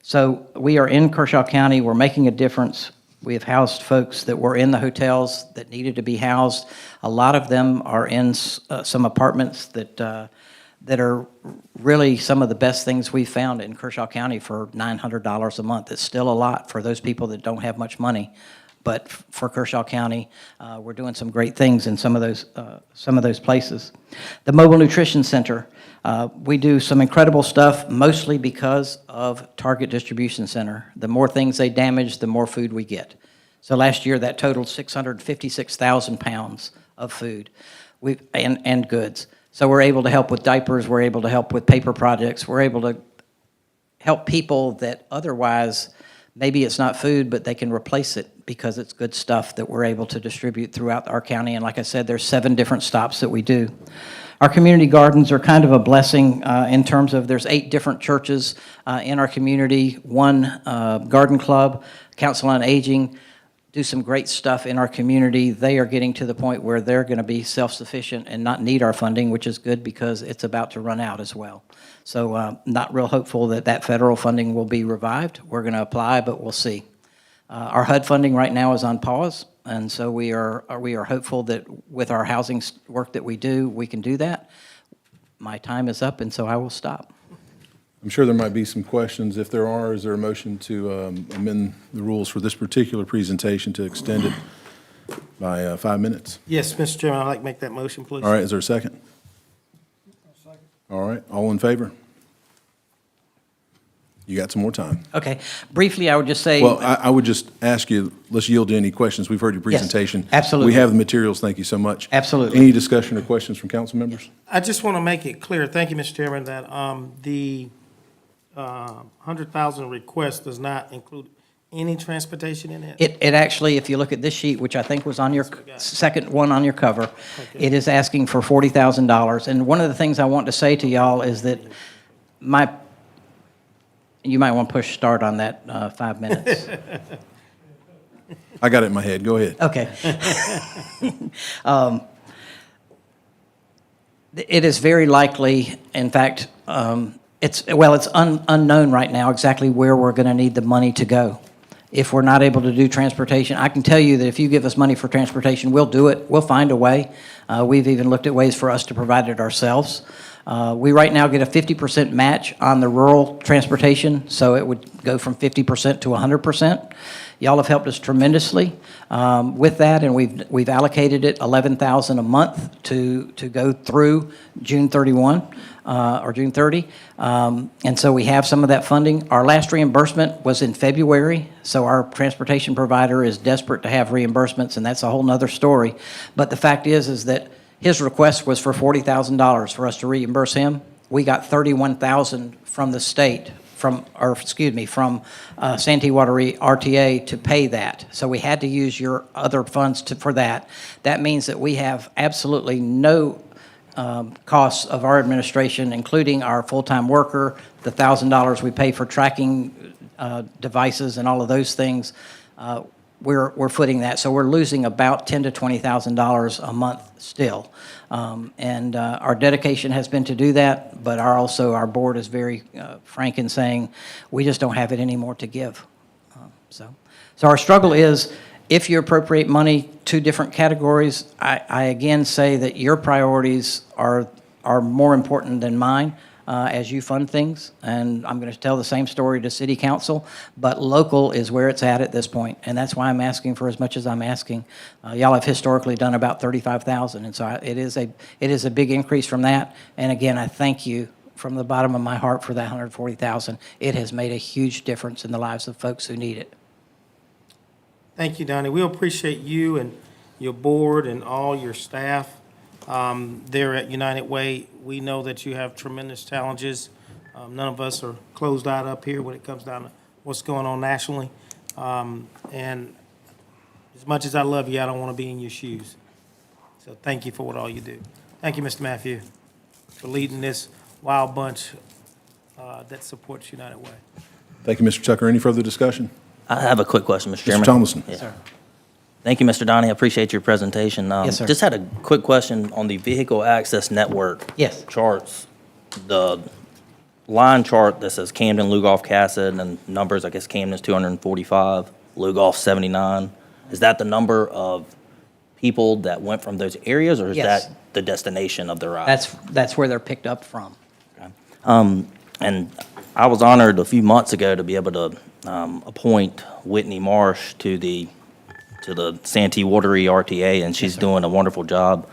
So we are in Kershaw County. We're making a difference. We have housed folks that were in the hotels that needed to be housed. A lot of them are in some apartments that are really some of the best things we've found in Kershaw County for $900 a month. It's still a lot for those people that don't have much money. But for Kershaw County, we're doing some great things in some of those places. The Mobile Nutrition Center, we do some incredible stuff, mostly because of Target Distribution Center. The more things they damage, the more food we get. So last year, that totaled 656,000 pounds of food and goods. So we're able to help with diapers, we're able to help with paper projects, we're able to help people that otherwise, maybe it's not food, but they can replace it because it's good stuff that we're able to distribute throughout our county. And like I said, there's 7 different stops that we do. Our community gardens are kind of a blessing in terms of there's 8 different churches in our community, 1 garden club, Council on Aging, do some great stuff in our community. They are getting to the point where they're going to be self-sufficient and not need our funding, which is good because it's about to run out as well. So not real hopeful that that federal funding will be revived. We're going to apply, but we'll see. Our HUD funding right now is on pause, and so we are hopeful that with our housing work that we do, we can do that. My time is up, and so I will stop.
I'm sure there might be some questions. If there are, is there a motion to amend the rules for this particular presentation to extend it by 5 minutes?
Yes, Mr. Chairman, I'd like to make that motion, please.
All right, is there a second? All right, all in favor? You got some more time.
Okay, briefly, I would just say.
Well, I would just ask you, let's yield to any questions. We've heard your presentation.
absolutely.
We have the materials. Thank you so much.
Absolutely.
Any discussion or questions from council members?
I just want to make it clear, thank you, Mr. Chairman, that the 100,000 request does not include any transportation in it?
It actually, if you look at this sheet, which I think was on your second one on your cover, it is asking for $40,000. And one of the things I want to say to y'all is that you might want to push start on that 5 minutes.
I got it in my head. Go ahead.
Okay. It is very likely, in fact, it's unknown right now exactly where we're going to need the money to go. If we're not able to do transportation, I can tell you that if you give us money for transportation, we'll do it. We'll find a way. We've even looked at ways for us to provide it ourselves. We right now get a 50% match on the rural transportation, so it would go from 50% to 100%. Y'all have helped us tremendously with that, and we've allocated it $11,000 a month to go through June 31 or June 30, and so we have some of that funding. Our last reimbursement was in February, so our transportation provider is desperate to have reimbursements, and that's a whole nother story. But the fact is that his request was for $40,000 for us to reimburse him. We got $31,000 from the state, from Santee Water RTA to pay that. So we had to use your other funds for that. That means that we have absolutely no costs of our administration, including our full-time worker, the $1,000 we pay for tracking devices and all of those things. We're footing that, so we're losing about $10,000 to $20,000 a month still, and our dedication has been to do that. But our board is very frank in saying we just don't have it anymore to give. So our struggle is if you appropriate money to different categories. I again say that your priorities are more important than mine. As you fund things, and I'm going to tell the same story to City Council, but local is where it's at this point, and that's why I'm asking for as much as I'm asking. Y'all have historically done about $35,000, and so it is a big increase from that. And again, I thank you from the bottom of my heart for that $140,000. It has made a huge difference in the lives of folks who need it.
Thank you, Donnie. We appreciate you and your board and all your staff. There at United Way, we know that you have tremendous challenges. None of us are closed out up here when it comes down to what's going on nationally. And as much as I love you, I don't want to be in your shoes. So thank you for all you do. Thank you, Mr. Matthew, for leading this wild bunch that supports United Way.
Thank you, Mr. Tucker. Any further discussion?
I have a quick question, Mr. Chairman.
Mr. Tomlinson.
Yeah.
Sir.
Thank you, Mr. Donnie. I appreciate your presentation.
Yes, sir.
Just had a quick question on the vehicle access network.
Yes.
Charts. The line chart that says Camden, Lugoff, Cassett, and numbers, I guess Camden's 245, Lugoff 79. Is that the number of people that went from those areas, or is
Yes.
that the destination of the ride?
That's where they're picked up from.
And I was honored a few months ago to be able to appoint Whitney Marsh to the Santee Watery RTA, and she's doing a wonderful job.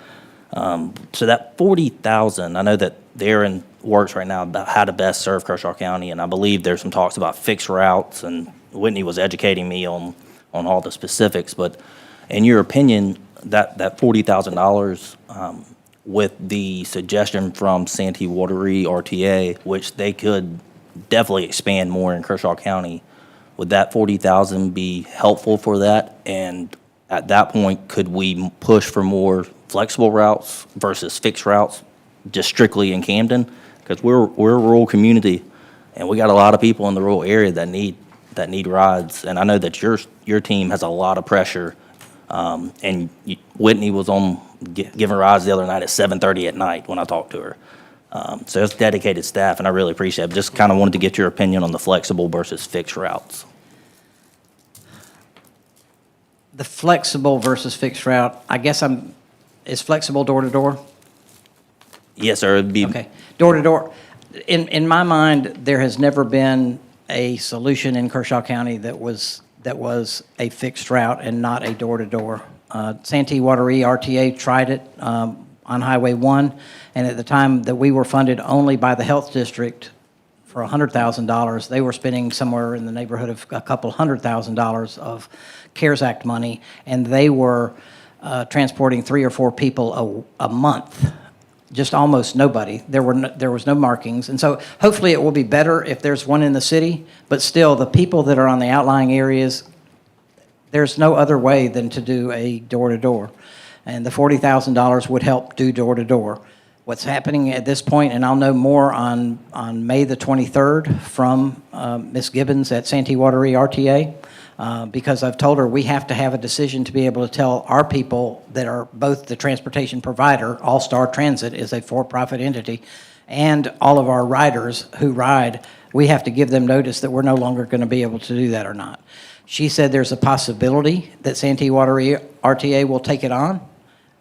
So that 40,000, I know that they're in works right now about how to best serve Kershaw County, and I believe there's some talks about fixed routes, and Whitney was educating me on all the specifics. But in your opinion, that $40,000 with the suggestion from Santee Watery RTA, which they could definitely expand more in Kershaw County. Would that 40,000 be helpful for that? And at that point, could we push for more flexible routes versus fixed routes, just strictly in Camden? Because we're a rural community, and we got a lot of people in the rural area that need rides. And I know that your team has a lot of pressure. And Whitney was on giving rides the other night at 7:30 at night when I talked to her. So it's dedicated staff, and I really appreciate it. Just kind of wanted to get your opinion on the flexible versus fixed routes.
The flexible versus fixed route, I guess is flexible door to door?
Yes, sir. It'd be
Okay, door to door. In my mind, there has never been a solution in Kershaw County that was a fixed route and not a door to door. Santee Wateree RTA tried it on Highway 1, and at the time that we were funded only by the health district for $100,000, they were spending somewhere in the neighborhood of a couple $100,000 of CARES Act money, and they were transporting 3 or 4 people a month. Just almost nobody. There was no markings. And so hopefully it will be better if there's one in the city, but still the people that are on the outlying areas, there's no other way than to do a door-to-door. And the $40,000 would help do door-to-door. What's happening at this point, and I'll know more on May the 23rd from Ms. Gibbons at Santee Wateree RTA, because I've told her we have to have a decision to be able to tell our people that are both the transportation provider, All Star Transit is a for-profit entity, and all of our riders who ride, we have to give them notice that we're no longer going to be able to do that or not. She said there's a possibility that Santee Wateree RTA will take it on.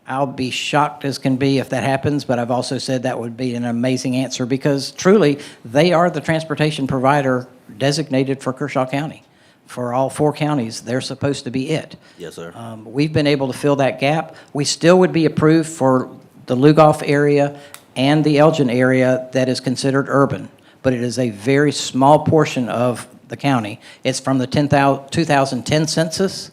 I'll be shocked as can be if that happens, but I've also said that would be an amazing answer because truly they are the transportation provider designated for Kershaw County. For all 4 counties, they're supposed to be it.
Yes, sir.
We've been able to fill that gap. We still would be approved for the Lugoff area and the Elgin area that is considered urban, but it is a very small portion of the county. It's from the 2010 census,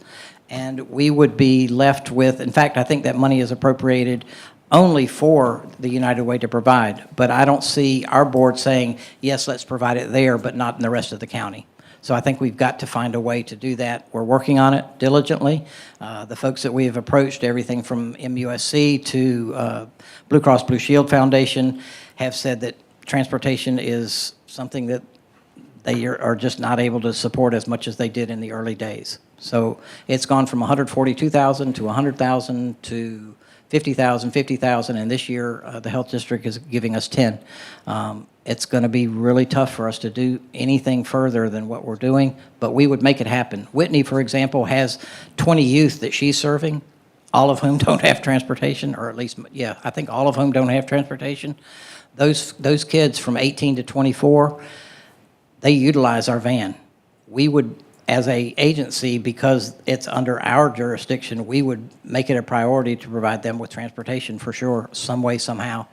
and we would be left with, in fact, I think that money is appropriated only for the United Way to provide, but I don't see our board saying, yes, let's provide it there, but not in the rest of the county. So I think we've got to find a way to do that. We're working on it diligently. The folks that we have approached, everything from MUSC to Blue Cross Blue Shield Foundation, have said that transportation is something that they are just not able to support as much as they did in the early days. So it's gone from 142,000 to 100,000 to 50,000, and this year the health district is giving us 10. It's going to be really tough for us to do anything further than what we're doing, but we would make it happen. Whitney, for example, has 20 youth that she's serving, all of whom don't have transportation, or at least, yeah, I think all of whom don't have transportation. Those kids from 18 to 24, they utilize our van. We would, as a agency, because it's under our jurisdiction, we would make it a priority to provide them with transportation for sure, some way, somehow.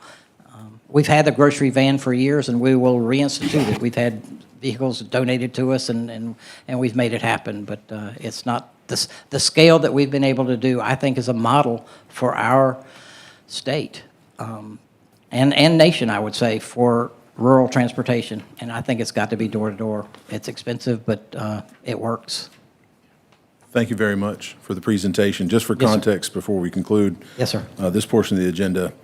We've had the grocery van for years, and we will reinstitute it. We've had vehicles donated to us, and we've made it happen. But it's not the scale that we've been able to do, I think, is a model for our state and nation, I would say, for rural transportation. And I think it's got to be door-to-door. It's expensive, but it works.
Thank you very much for the presentation. Just for
Yes, sir.
context, before we conclude
Yes, sir.
this portion of the agenda,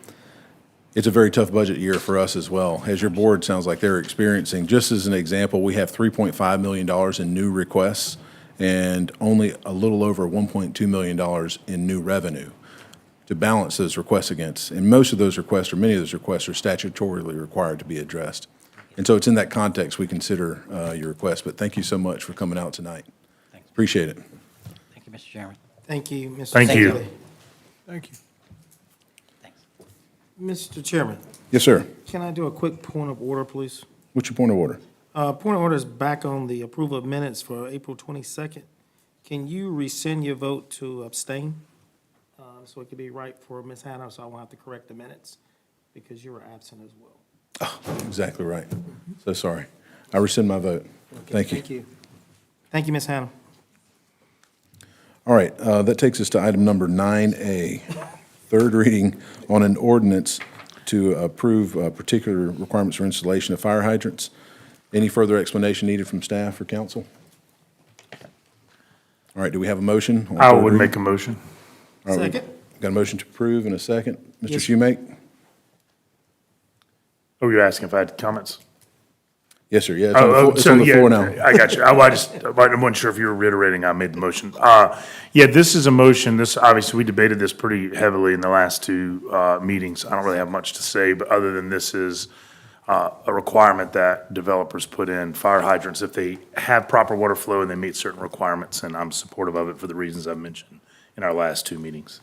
it's a very tough budget year for us as well, as your board sounds like they're experiencing. Just as an example, we have $3.5 million in new requests and only a little over $1.2 million in new revenue to balance those requests against. And most of those requests, or many of those requests, are statutorily required to be addressed. And so it's in that context we consider your request. But thank you so much for coming out tonight.
Thanks.
Appreciate it.
Thank you, Mr. Chairman.
Thank you, Mr.
Thank you.
Bailey.
Thank you.
Thanks.
Mr. Chairman,
Yes, sir.
can I do a quick point of order, please?
What's your point of order?
Point of order is back on the approval of minutes for April 22nd. Can you rescind your vote to abstain? So it could be right for Ms. Hannah, so I won't have to correct the minutes because you were absent as well.
Exactly right. So sorry. I rescind my vote. Thank you.
Thank you. Thank you, Ms. Hannah.
All right, that takes us to item number 9A, third reading on an ordinance to approve particular requirements for installation of fire hydrants. Any further explanation needed from staff or council? All right, do we have a motion? on
I
third
would
reading?
make a motion.
All right, we
Second.
got a motion to approve and a second. Mr.
Yes.
Schumake?
Oh, you're asking if I had comments?
Yes, sir, yeah, it's on the floor now.
I got you. I wasn't sure if you were reiterating I made the motion. Yeah, this is a motion, obviously, we debated this pretty heavily in the last two meetings. I don't really have much to say, but other than this is a requirement that developers put in fire hydrants if they have proper water flow and they meet certain requirements, and I'm supportive of it for the reasons I've mentioned in our last two meetings.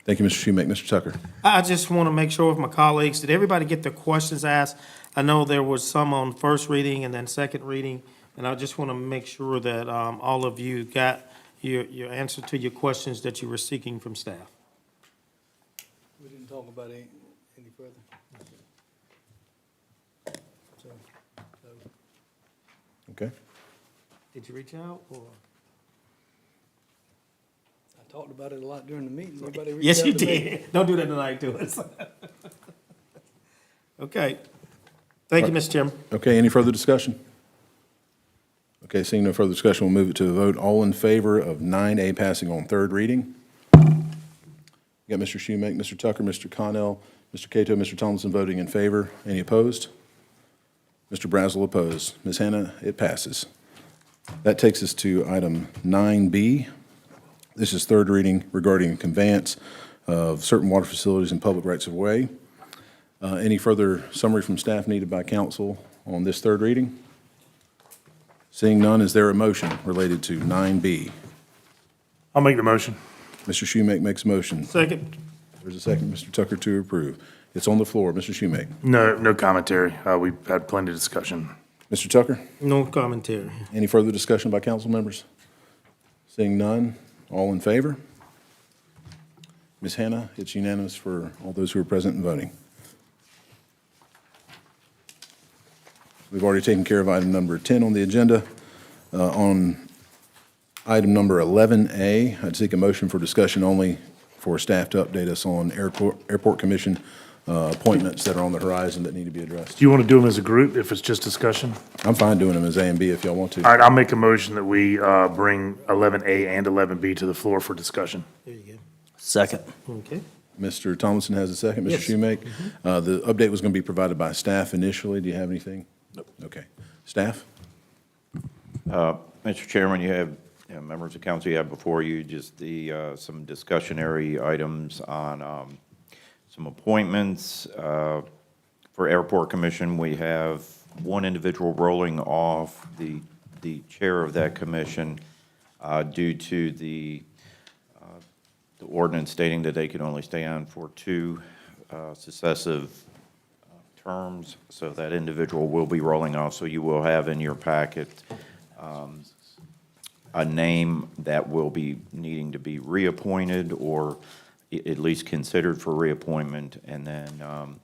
Thank you, Mr. Schumake. Mr. Tucker?
I just want to make sure with my colleagues, did everybody get their questions asked? I know there was some on first reading and then second reading, and I just want to make sure that all of you got your answer to your questions that you were seeking from staff.
We didn't talk about any further.
Okay.
Did you reach out, or?
I talked about it a lot during the meeting. Everybody reached
Yes,
out
you
to me.
did. Don't do that tonight to us. Okay. Thank you, Mr. Chairman.
Okay, any further discussion? Okay, seeing no further discussion, we'll move it to a vote. All in favor of 9A passing on third reading? You got Mr. Schumake, Mr. Tucker, Mr. Connell, Mr. Cato, Mr. Tomlinson voting in favor. Any opposed? Mr. Brazel opposed. Ms. Hannah, it passes. That takes us to item 9B. This is third reading regarding conveyance of certain water facilities and public rights of way. Any further summary from staff needed by council on this third reading? Seeing none, is there a motion related to 9B?
I'll make the motion.
Mr. Schumake makes a motion.
Second.
There's a second, Mr. Tucker, to approve. It's on the floor. Mr. Schumake.
No commentary. We've had plenty of discussion.
Mr. Tucker,
No commentary.
any further discussion by council members? Seeing none, all in favor? Ms. Hannah, it's unanimous for all those who are present and voting. We've already taken care of item number 10 on the agenda. On item number 11A, I'd seek a motion for discussion only for staff to update us on Airport Commission appointments that are on the horizon that need to be addressed.
Do you want to do them as a group if it's just discussion?
I'm fine doing them as A and B if y'all want to.
All right, I'll make a motion that we bring 11A and 11B to the floor for discussion.
There you
Second.
go. Okay.
Mr. Tomlinson has a second. Mr.
Yes.
Schumake? The update was going to be provided by staff initially. Do you have anything? Nope. Okay. Staff?
Mr. Chairman, you have, members of council, you have before you just some discussionary items on some appointments. For Airport Commission, we have one individual rolling off the chair of that commission due to the ordinance stating that they can only stay on for 2 successive terms, so that individual will be rolling off. So you will have in your packet a name that will be needing to be reappointed or at least considered for reappointment. And then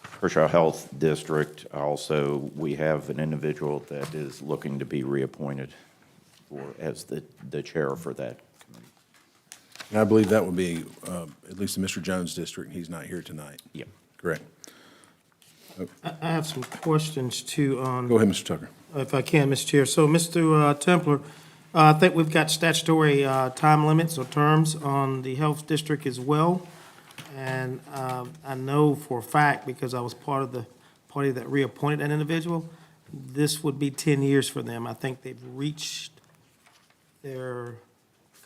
Kershaw Health District, also, we have an individual that is looking to be reappointed as the chair for that committee.
And I believe that would be, at least in Mr. Jones' district. He's not here tonight.
Yep.
Correct.
I have some questions too on.
Go ahead, Mr. Tucker.
If I can, Mr. Chair. So, Mr. Templer, I think we've got statutory time limits or terms on the health district as well. And I know for a fact, because I was part of the party that reappointed that individual, this would be 10 years for them. I think they've reached their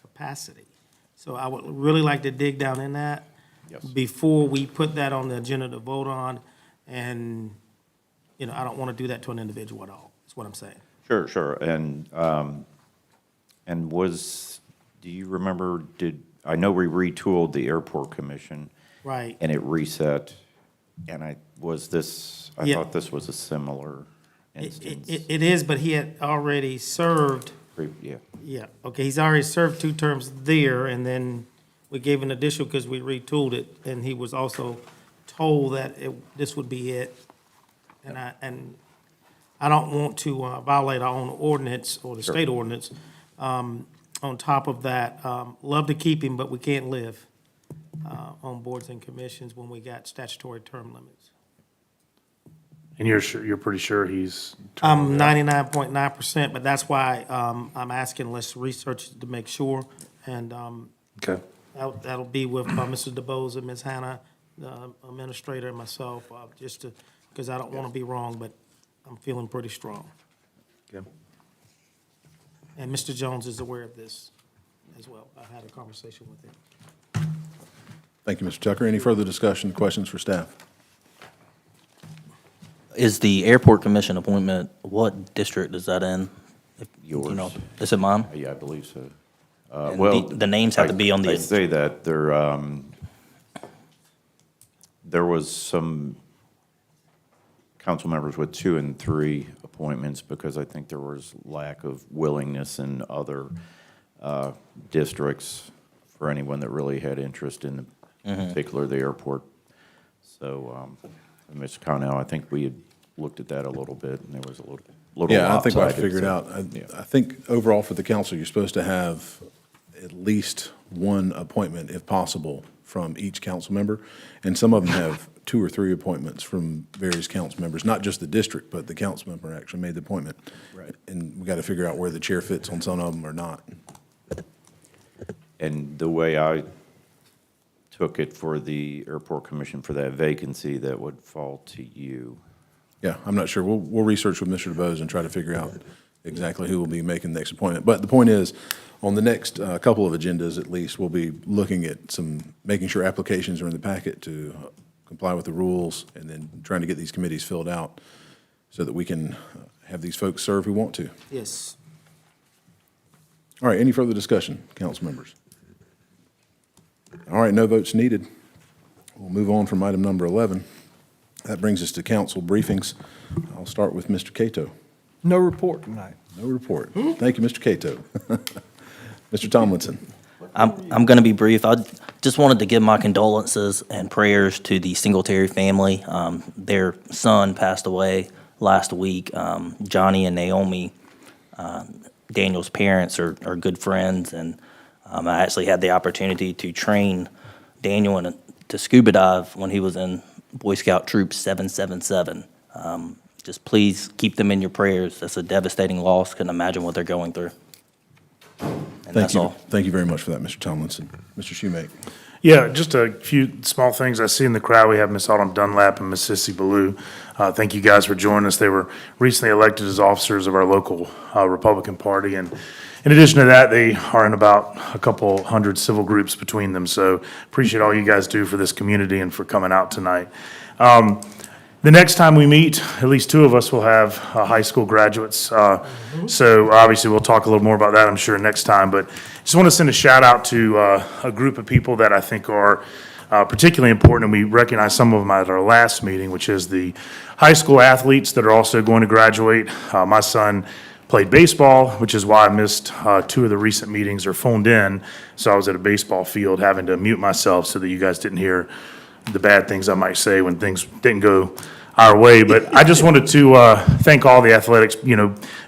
capacity. So I would really like to dig down in that
Yes.
before we put that on the agenda to vote on. And, I don't want to do that to an individual at all, is what I'm saying.
Sure. And do you remember, I know we retooled the Airport Commission.
Right.
And it reset, and I
Yeah.
thought this was a similar
It
instance.
is, but he had already served,
Yeah,
yeah, okay, he's already served 2 terms there, and then we gave an additional because we retooled it, and he was also told that this would be it. And I don't want to violate our own ordinance or the state ordinance. On top of that, love to keep him, but we can't live on boards and commissions when we got statutory term limits.
And you're pretty sure he's?
I'm 99.9%, but that's why I'm asking, let's research it to make sure. And
Okay.
that'll be with Mr. DeBose and Ms. Hannah, the administrator, and myself, just to, because I don't want to be wrong, but I'm feeling pretty strong.
Okay.
And Mr. Jones is aware of this as well. I had a conversation with him.
Thank you, Mr. Tucker. Any further discussion, questions for staff?
Is the airport commission appointment, what district is that in? If you
Yours.
know, is it mine?
Yeah, I believe so.
And
Well,
the names have to be on the.
I say that there was some council members with 2 and 3 appointments because I think there was lack of willingness in other districts for anyone that really had interest in, particular, the airport. So, Mr. Connell, I think we had looked at that a little bit, and there was a little
Yeah, I think I
lopsided,
figured
so,
out.
yeah.
I think overall for the council, you're supposed to have at least one appointment, if possible, from each council member. And some of them have 2 or 3 appointments from various council members, not just the district, but the council member actually made the appointment.
Right.
And we got to figure out where the chair fits on some of them or not.
And the way I took it for the airport commission for that vacancy, that would fall to you.
Yeah, I'm not sure. We'll research with Mr. DeBose and try to figure out exactly who will be making the next appointment. But the point is, on the next couple of agendas at least, we'll be looking at making sure applications are in the packet to comply with the rules, and then trying to get these committees filled out so that we can have these folks serve who want to.
Yes.
All right, any further discussion, council members? All right, no votes needed. We'll move on from item number 11. That brings us to council briefings. I'll start with Mr. Cato.
No report tonight.
No report. Thank you, Mr. Cato. Mr. Tomlinson.
I'm going to be brief. I just wanted to give my condolences and prayers to the Singletary family. Their son passed away last week. Johnny and Naomi, Daniel's parents, are good friends, and I actually had the opportunity to train Daniel to scuba dive when he was in Boy Scout Troop 777. Just please keep them in your prayers. That's a devastating loss. Couldn't imagine what they're going through. And that's all.
Thank you very much for that, Mr. Tomlinson. Mr. Shoemake.
Yeah, just a few small things. I see in the crowd, we have Miss Autumn Dunlap and Miss Sissy Ballou. Thank you guys for joining us. They were recently elected as officers of our local Republican Party. And in addition to that, they are in about a couple hundred civil groups between them. So appreciate all you guys do for this community and for coming out tonight. The next time we meet, at least 2 of us will have high school graduates. So obviously, we'll talk a little more about that, I'm sure, next time. But just want to send a shout out to a group of people that I think are particularly important, and we recognize some of them at our last meeting, which is the high school athletes that are also going to graduate. My son played baseball, which is why I missed 2 of the recent meetings or phoned in. So I was at a baseball field having to mute myself so that you guys didn't hear the bad things I might say when things didn't go our way. But I just wanted to thank all the athletics,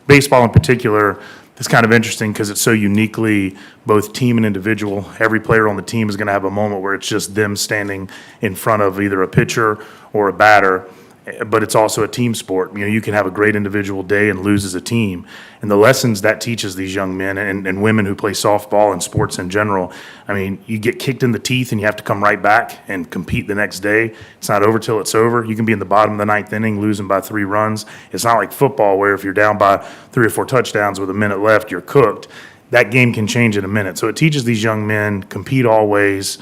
baseball in particular. It's kind of interesting because it's so uniquely both team and individual. Every player on the team is going to have a moment where it's just them standing in front of either a pitcher or a batter, but it's also a team sport. You can have a great individual day and lose as a team. And the lessons that teaches these young men and women who play softball and sports in general, you get kicked in the teeth and you have to come right back and compete the next day. It's not over till it's over. You can be in the bottom of the 9th inning, losing by 3 runs. It's not like football where if you're down by 3 or 4 touchdowns with a minute left, you're cooked. That game can change in a minute. So it teaches these young men, compete always.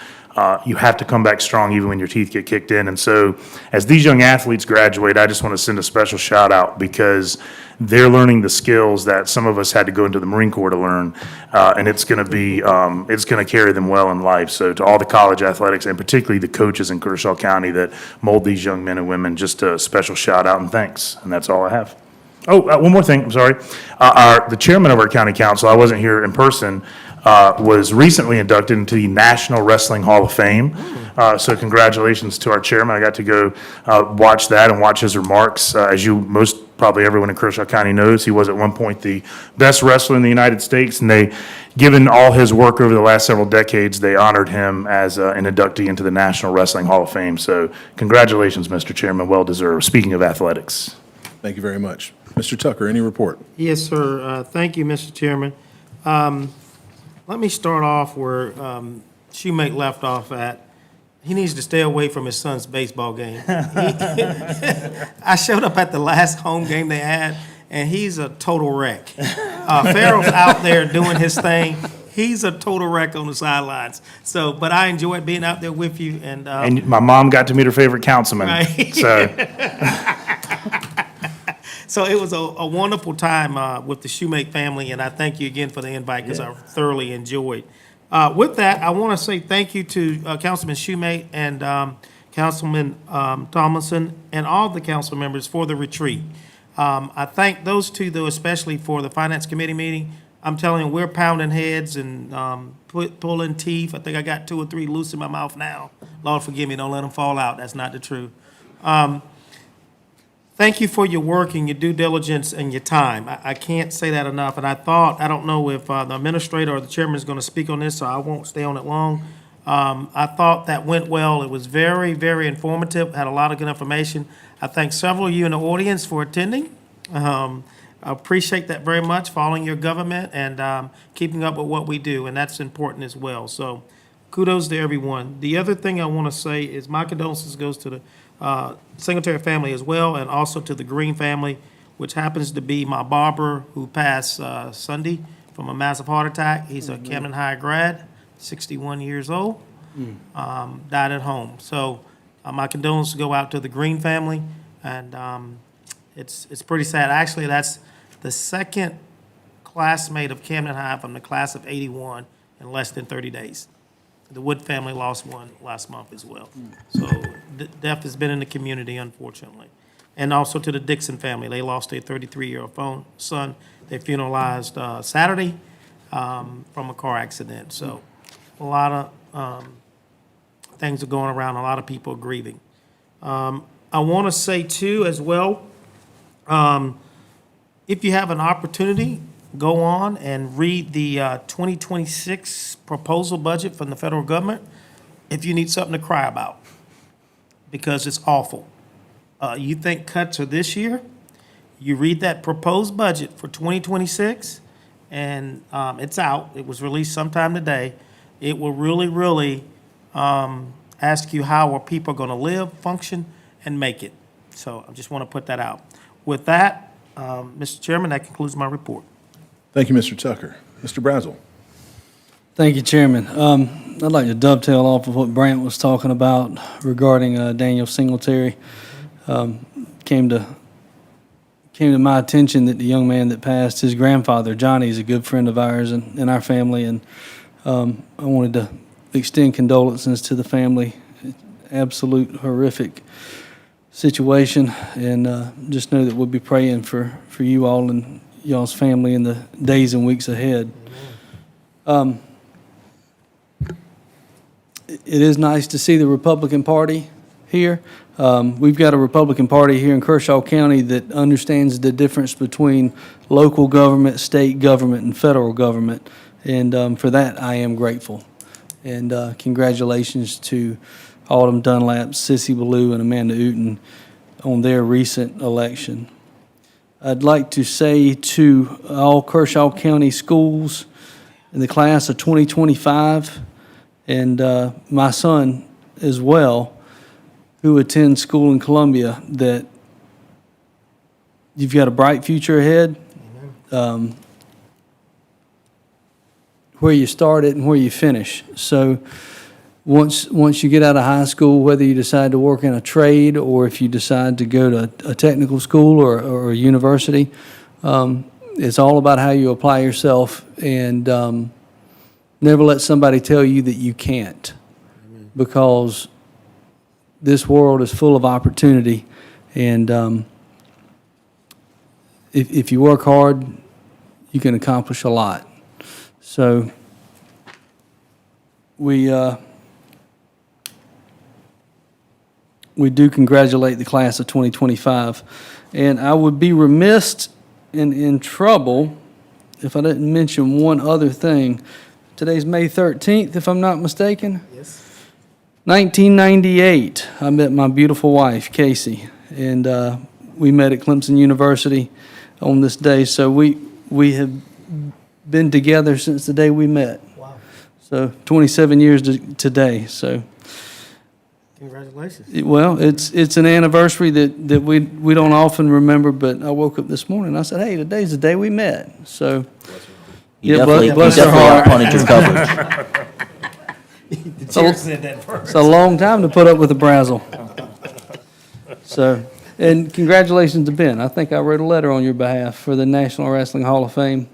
You have to come back strong even when your teeth get kicked in. And so as these young athletes graduate, I just want to send a special shout out because they're learning the skills that some of us had to go into the Marine Corps to learn. And it's going to carry them well in life. So to all the college athletics and particularly the coaches in Kershaw County that mold these young men and women, just a special shout out and thanks. And that's all I have. Oh, one more thing, I'm sorry. The chairman of our county council, I wasn't here in person, was recently inducted into the National Wrestling Hall of Fame. So congratulations to our chairman. I got to go watch that and watch his remarks. As you probably everyone in Kershaw County knows, he was at one point the best wrestler in the United States, and given all his work over the last several decades, they honored him as an inductee into the National Wrestling Hall of Fame. So congratulations, Mr. Chairman, well deserved. Speaking of athletics.
Thank you very much. Mr. Tucker, any report?
Yes, sir. Thank you, Mr. Chairman. Let me start off where Shoemake left off at. He needs to stay away from his son's baseball game. I showed up at the last home game they had, and he's a total wreck. Farrell's out there doing his thing. He's a total wreck on the sidelines. So, but I enjoyed being out there with you. And
my mom got to meet her favorite councilman.
Right. So it was a wonderful time with the Shoemake family, and I thank you again for the invite because I thoroughly enjoyed. With that, I want to say thank you to Councilman Shoemake and Councilman Tomlinson and all the council members for the retreat. I thank those two, though, especially for the Finance Committee meeting. I'm telling you, we're pounding heads and pulling teeth. I think I got 2 or 3 loose in my mouth now. Lord, forgive me, don't let them fall out. That's not the truth. Thank you for your work and your due diligence and your time. I can't say that enough. And I don't know if the administrator or the chairman is going to speak on this, so I won't stay on it long. I thought that went well. It was very, very informative, had a lot of good information. I thank several of you in the audience for attending. I appreciate that very much, following your government and keeping up with what we do, and that's important as well. So kudos to everyone. The other thing I want to say is my condolences goes to the Singletary family as well, and also to the Green family, which happens to be my barber who passed Sunday from a massive heart attack. He's a Camden High grad, 61 years old, died at home. So my condolences go out to the Green family, and it's pretty sad. Actually, that's the second classmate of Camden High from the class of '81 in less than 30 days. The Wood family lost one last month as well. So death has been in the community, unfortunately. And also to the Dixon family. They lost a 33-year-old son. They funeralized Saturday from a car accident. So a lot of things are going around. A lot of people are grieving. I want to say, too, as well, if you have an opportunity, go on and read the 2026 proposal budget from the federal government if you need something to cry about, because it's awful. You think cuts are this year? You read that proposed budget for 2026, and it's out. It was released sometime today. It will really, really ask you how are people going to live, function, and make it. So I just want to put that out. With that, Mr. Chairman, that concludes my report.
Thank you, Mr. Tucker. Mr. Brazel.
Thank you, Chairman. I'd like to dovetail off of what Brant was talking about regarding Daniel Singletary. Came to my attention that the young man that passed, his grandfather, Johnny, is a good friend of ours and our family, and I wanted to extend condolences to the family. Absolute horrific situation, and just know that we'll be praying for you all and y'all's family in the days and weeks ahead. It is nice to see the Republican Party here. We've got a Republican Party here in Kershaw County that understands the difference between local government, state government, and federal government, and for that I am grateful. And congratulations to Autumn Dunlap, Sissy Ballou, and Amanda Uten on their recent election. I'd like to say to all Kershaw County schools in the class of 2025, and my son as well, who attends school in Columbia, that you've got a bright future ahead. Where you started and where you finish. So once you get out of high school, whether you decide to work in a trade or if you decide to go to a technical school or a university, it's all about how you apply yourself, and never let somebody tell you that you can't, because this world is full of opportunity, and if you work hard, you can accomplish a lot. So we do congratulate the class of 2025. And I would be remiss and in trouble if I didn't mention one other thing. Today's May 13th, if I'm not mistaken.
Yes.
1998, I met my beautiful wife, Casey, and we met at Clemson University on this day. So we have been together since the day we met.
Wow.
So 27 years today. So
Congratulations.
well, it's an anniversary that we don't often remember. But I woke up this morning and I said, "Hey, today's the day we met." So
You
yeah,
definitely, you
bless her
definitely
heart.
outpunted your coverage.
The chair said that first.
It's a long time to put up with a brazzle. So, and congratulations to Ben. I think I wrote a letter on your behalf for the National Wrestling Hall of Fame.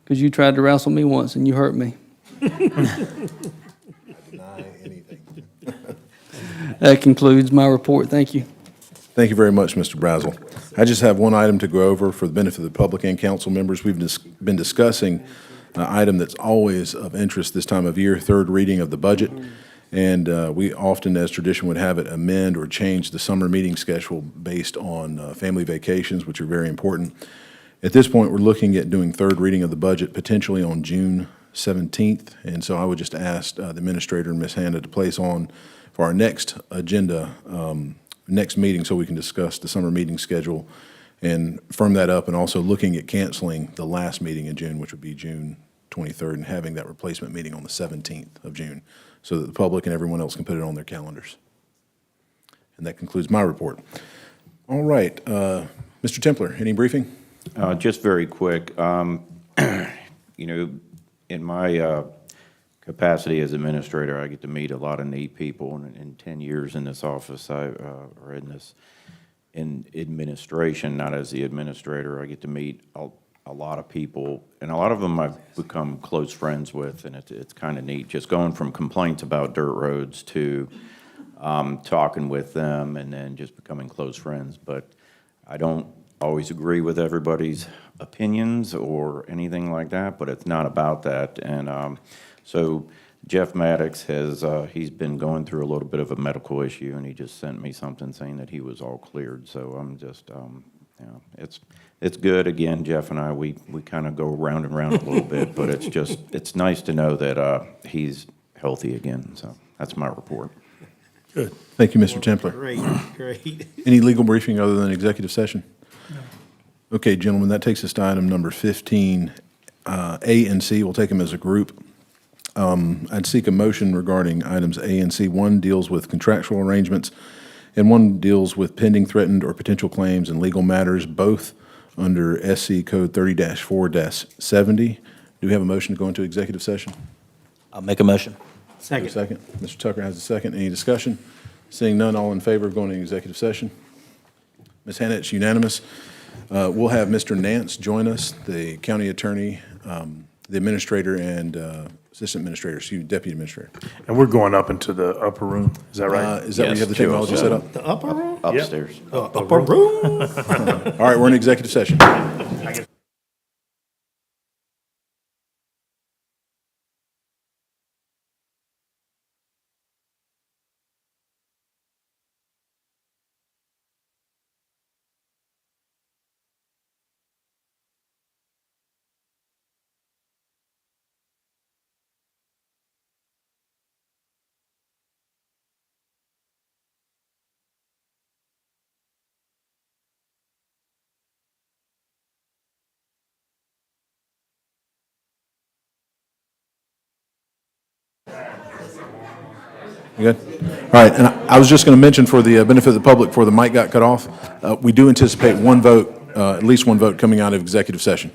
Because you tried to wrestle me once and you hurt me. That concludes my report. Thank you.
Thank you very much, Mr. Brazel. I just have one item to go over for the benefit of the public and council members. We've been discussing an item that's always of interest this time of year, third reading of the budget. And we often, as tradition would have it, amend or change the summer meeting schedule based on family vacations, which are very important. At this point, we're looking at doing third reading of the budget potentially on June 17th. And so I would just ask the administrator and Ms. Hannah to place on for our next agenda, next meeting, so we can discuss the summer meeting schedule and firm that up, and also looking at canceling the last meeting in June, which would be June 23rd, and having that replacement meeting on the 17th of June, so that the public and everyone else can put it on their calendars. And that concludes my report. All right, Mr. Templer, any briefing?
Just very quick, you know, in my capacity as administrator, I get to meet a lot of neat people. And in 10 years in this office, or in administration, not as the administrator, I get to meet a lot of people, and a lot of them I've become close friends with, and it's kind of neat, just going from complaints about dirt roads to talking with them and then just becoming close friends. But I don't always agree with everybody's opinions or anything like that, but it's not about that. And so Jeff Maddox he's been going through a little bit of a medical issue, and he just sent me something saying that he was all cleared. So I'm just, you know, it's good. Again, Jeff and I, we kind of go round and round a little bit, but it's nice to know that he's healthy again. So that's my report.
Good. Thank you, Mr. Templer.
Great.
Any legal briefing other than executive session? No. Okay, gentlemen, that takes us to item number 15, A and C. We'll take them as a group. I'd seek a motion regarding items A and C. One deals with contractual arrangements, and one deals with pending, threatened, or potential claims and legal matters, both under SC Code 30-4-70. Do we have a motion to go into executive session?
I'll make a motion.
Second.
Second. Mr. Tucker has a second. Any discussion? Seeing none, all in favor of going into executive session? Ms. Hannah, it's unanimous. We'll have Mr. Nance join us, the county attorney, the administrator, and assistant administrator, deputy administrator.
And we're going up into the upper room, is that right?
Is that where you
Yes,
have the technology set up?
The upper room?
Upstairs.
Upper room?
All right, we're in executive session. You good? All right, and I was just going to mention for the benefit of the public, before the mic got cut off, we do anticipate one vote, at least one vote coming out of executive session.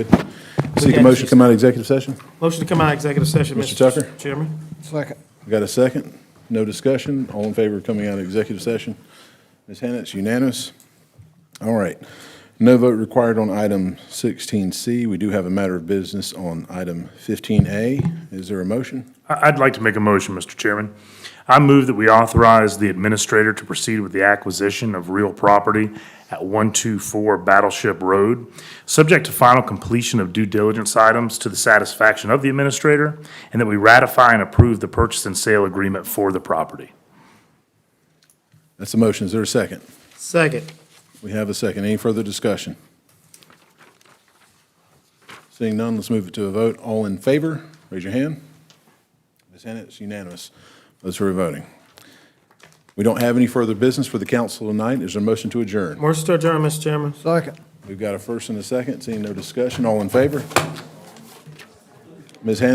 good? Seek a motion to come out of executive session?
Motion to come out of executive session,
Mr. Tucker?
Chairman.
Second.
We got a second? No discussion? All in favor of coming out of executive session? Ms. Hannah, it's unanimous. All right. No vote required on item 16C. We do have a matter of business on item 15A. Is there a motion?
I'd like to make a motion, Mr. Chairman. I move that we authorize the administrator to proceed with the acquisition of real property at 124 Battleship Road, subject to final completion of due diligence items to the satisfaction of the administrator, and that we ratify and approve the purchase and sale agreement for the property.
That's a motion. Is there a second?
Second.
We have a second. Any further discussion? Seeing none, let's move it to a vote. All in favor, raise your hand. Ms. Hannah, it's unanimous. Those who are voting. We don't have any further business for the council tonight. Is there a motion to adjourn?
Motion to adjourn, Mr. Chairman.
Second.
We've got a first and a second. Seeing no discussion, all in favor? Ms. Hannah?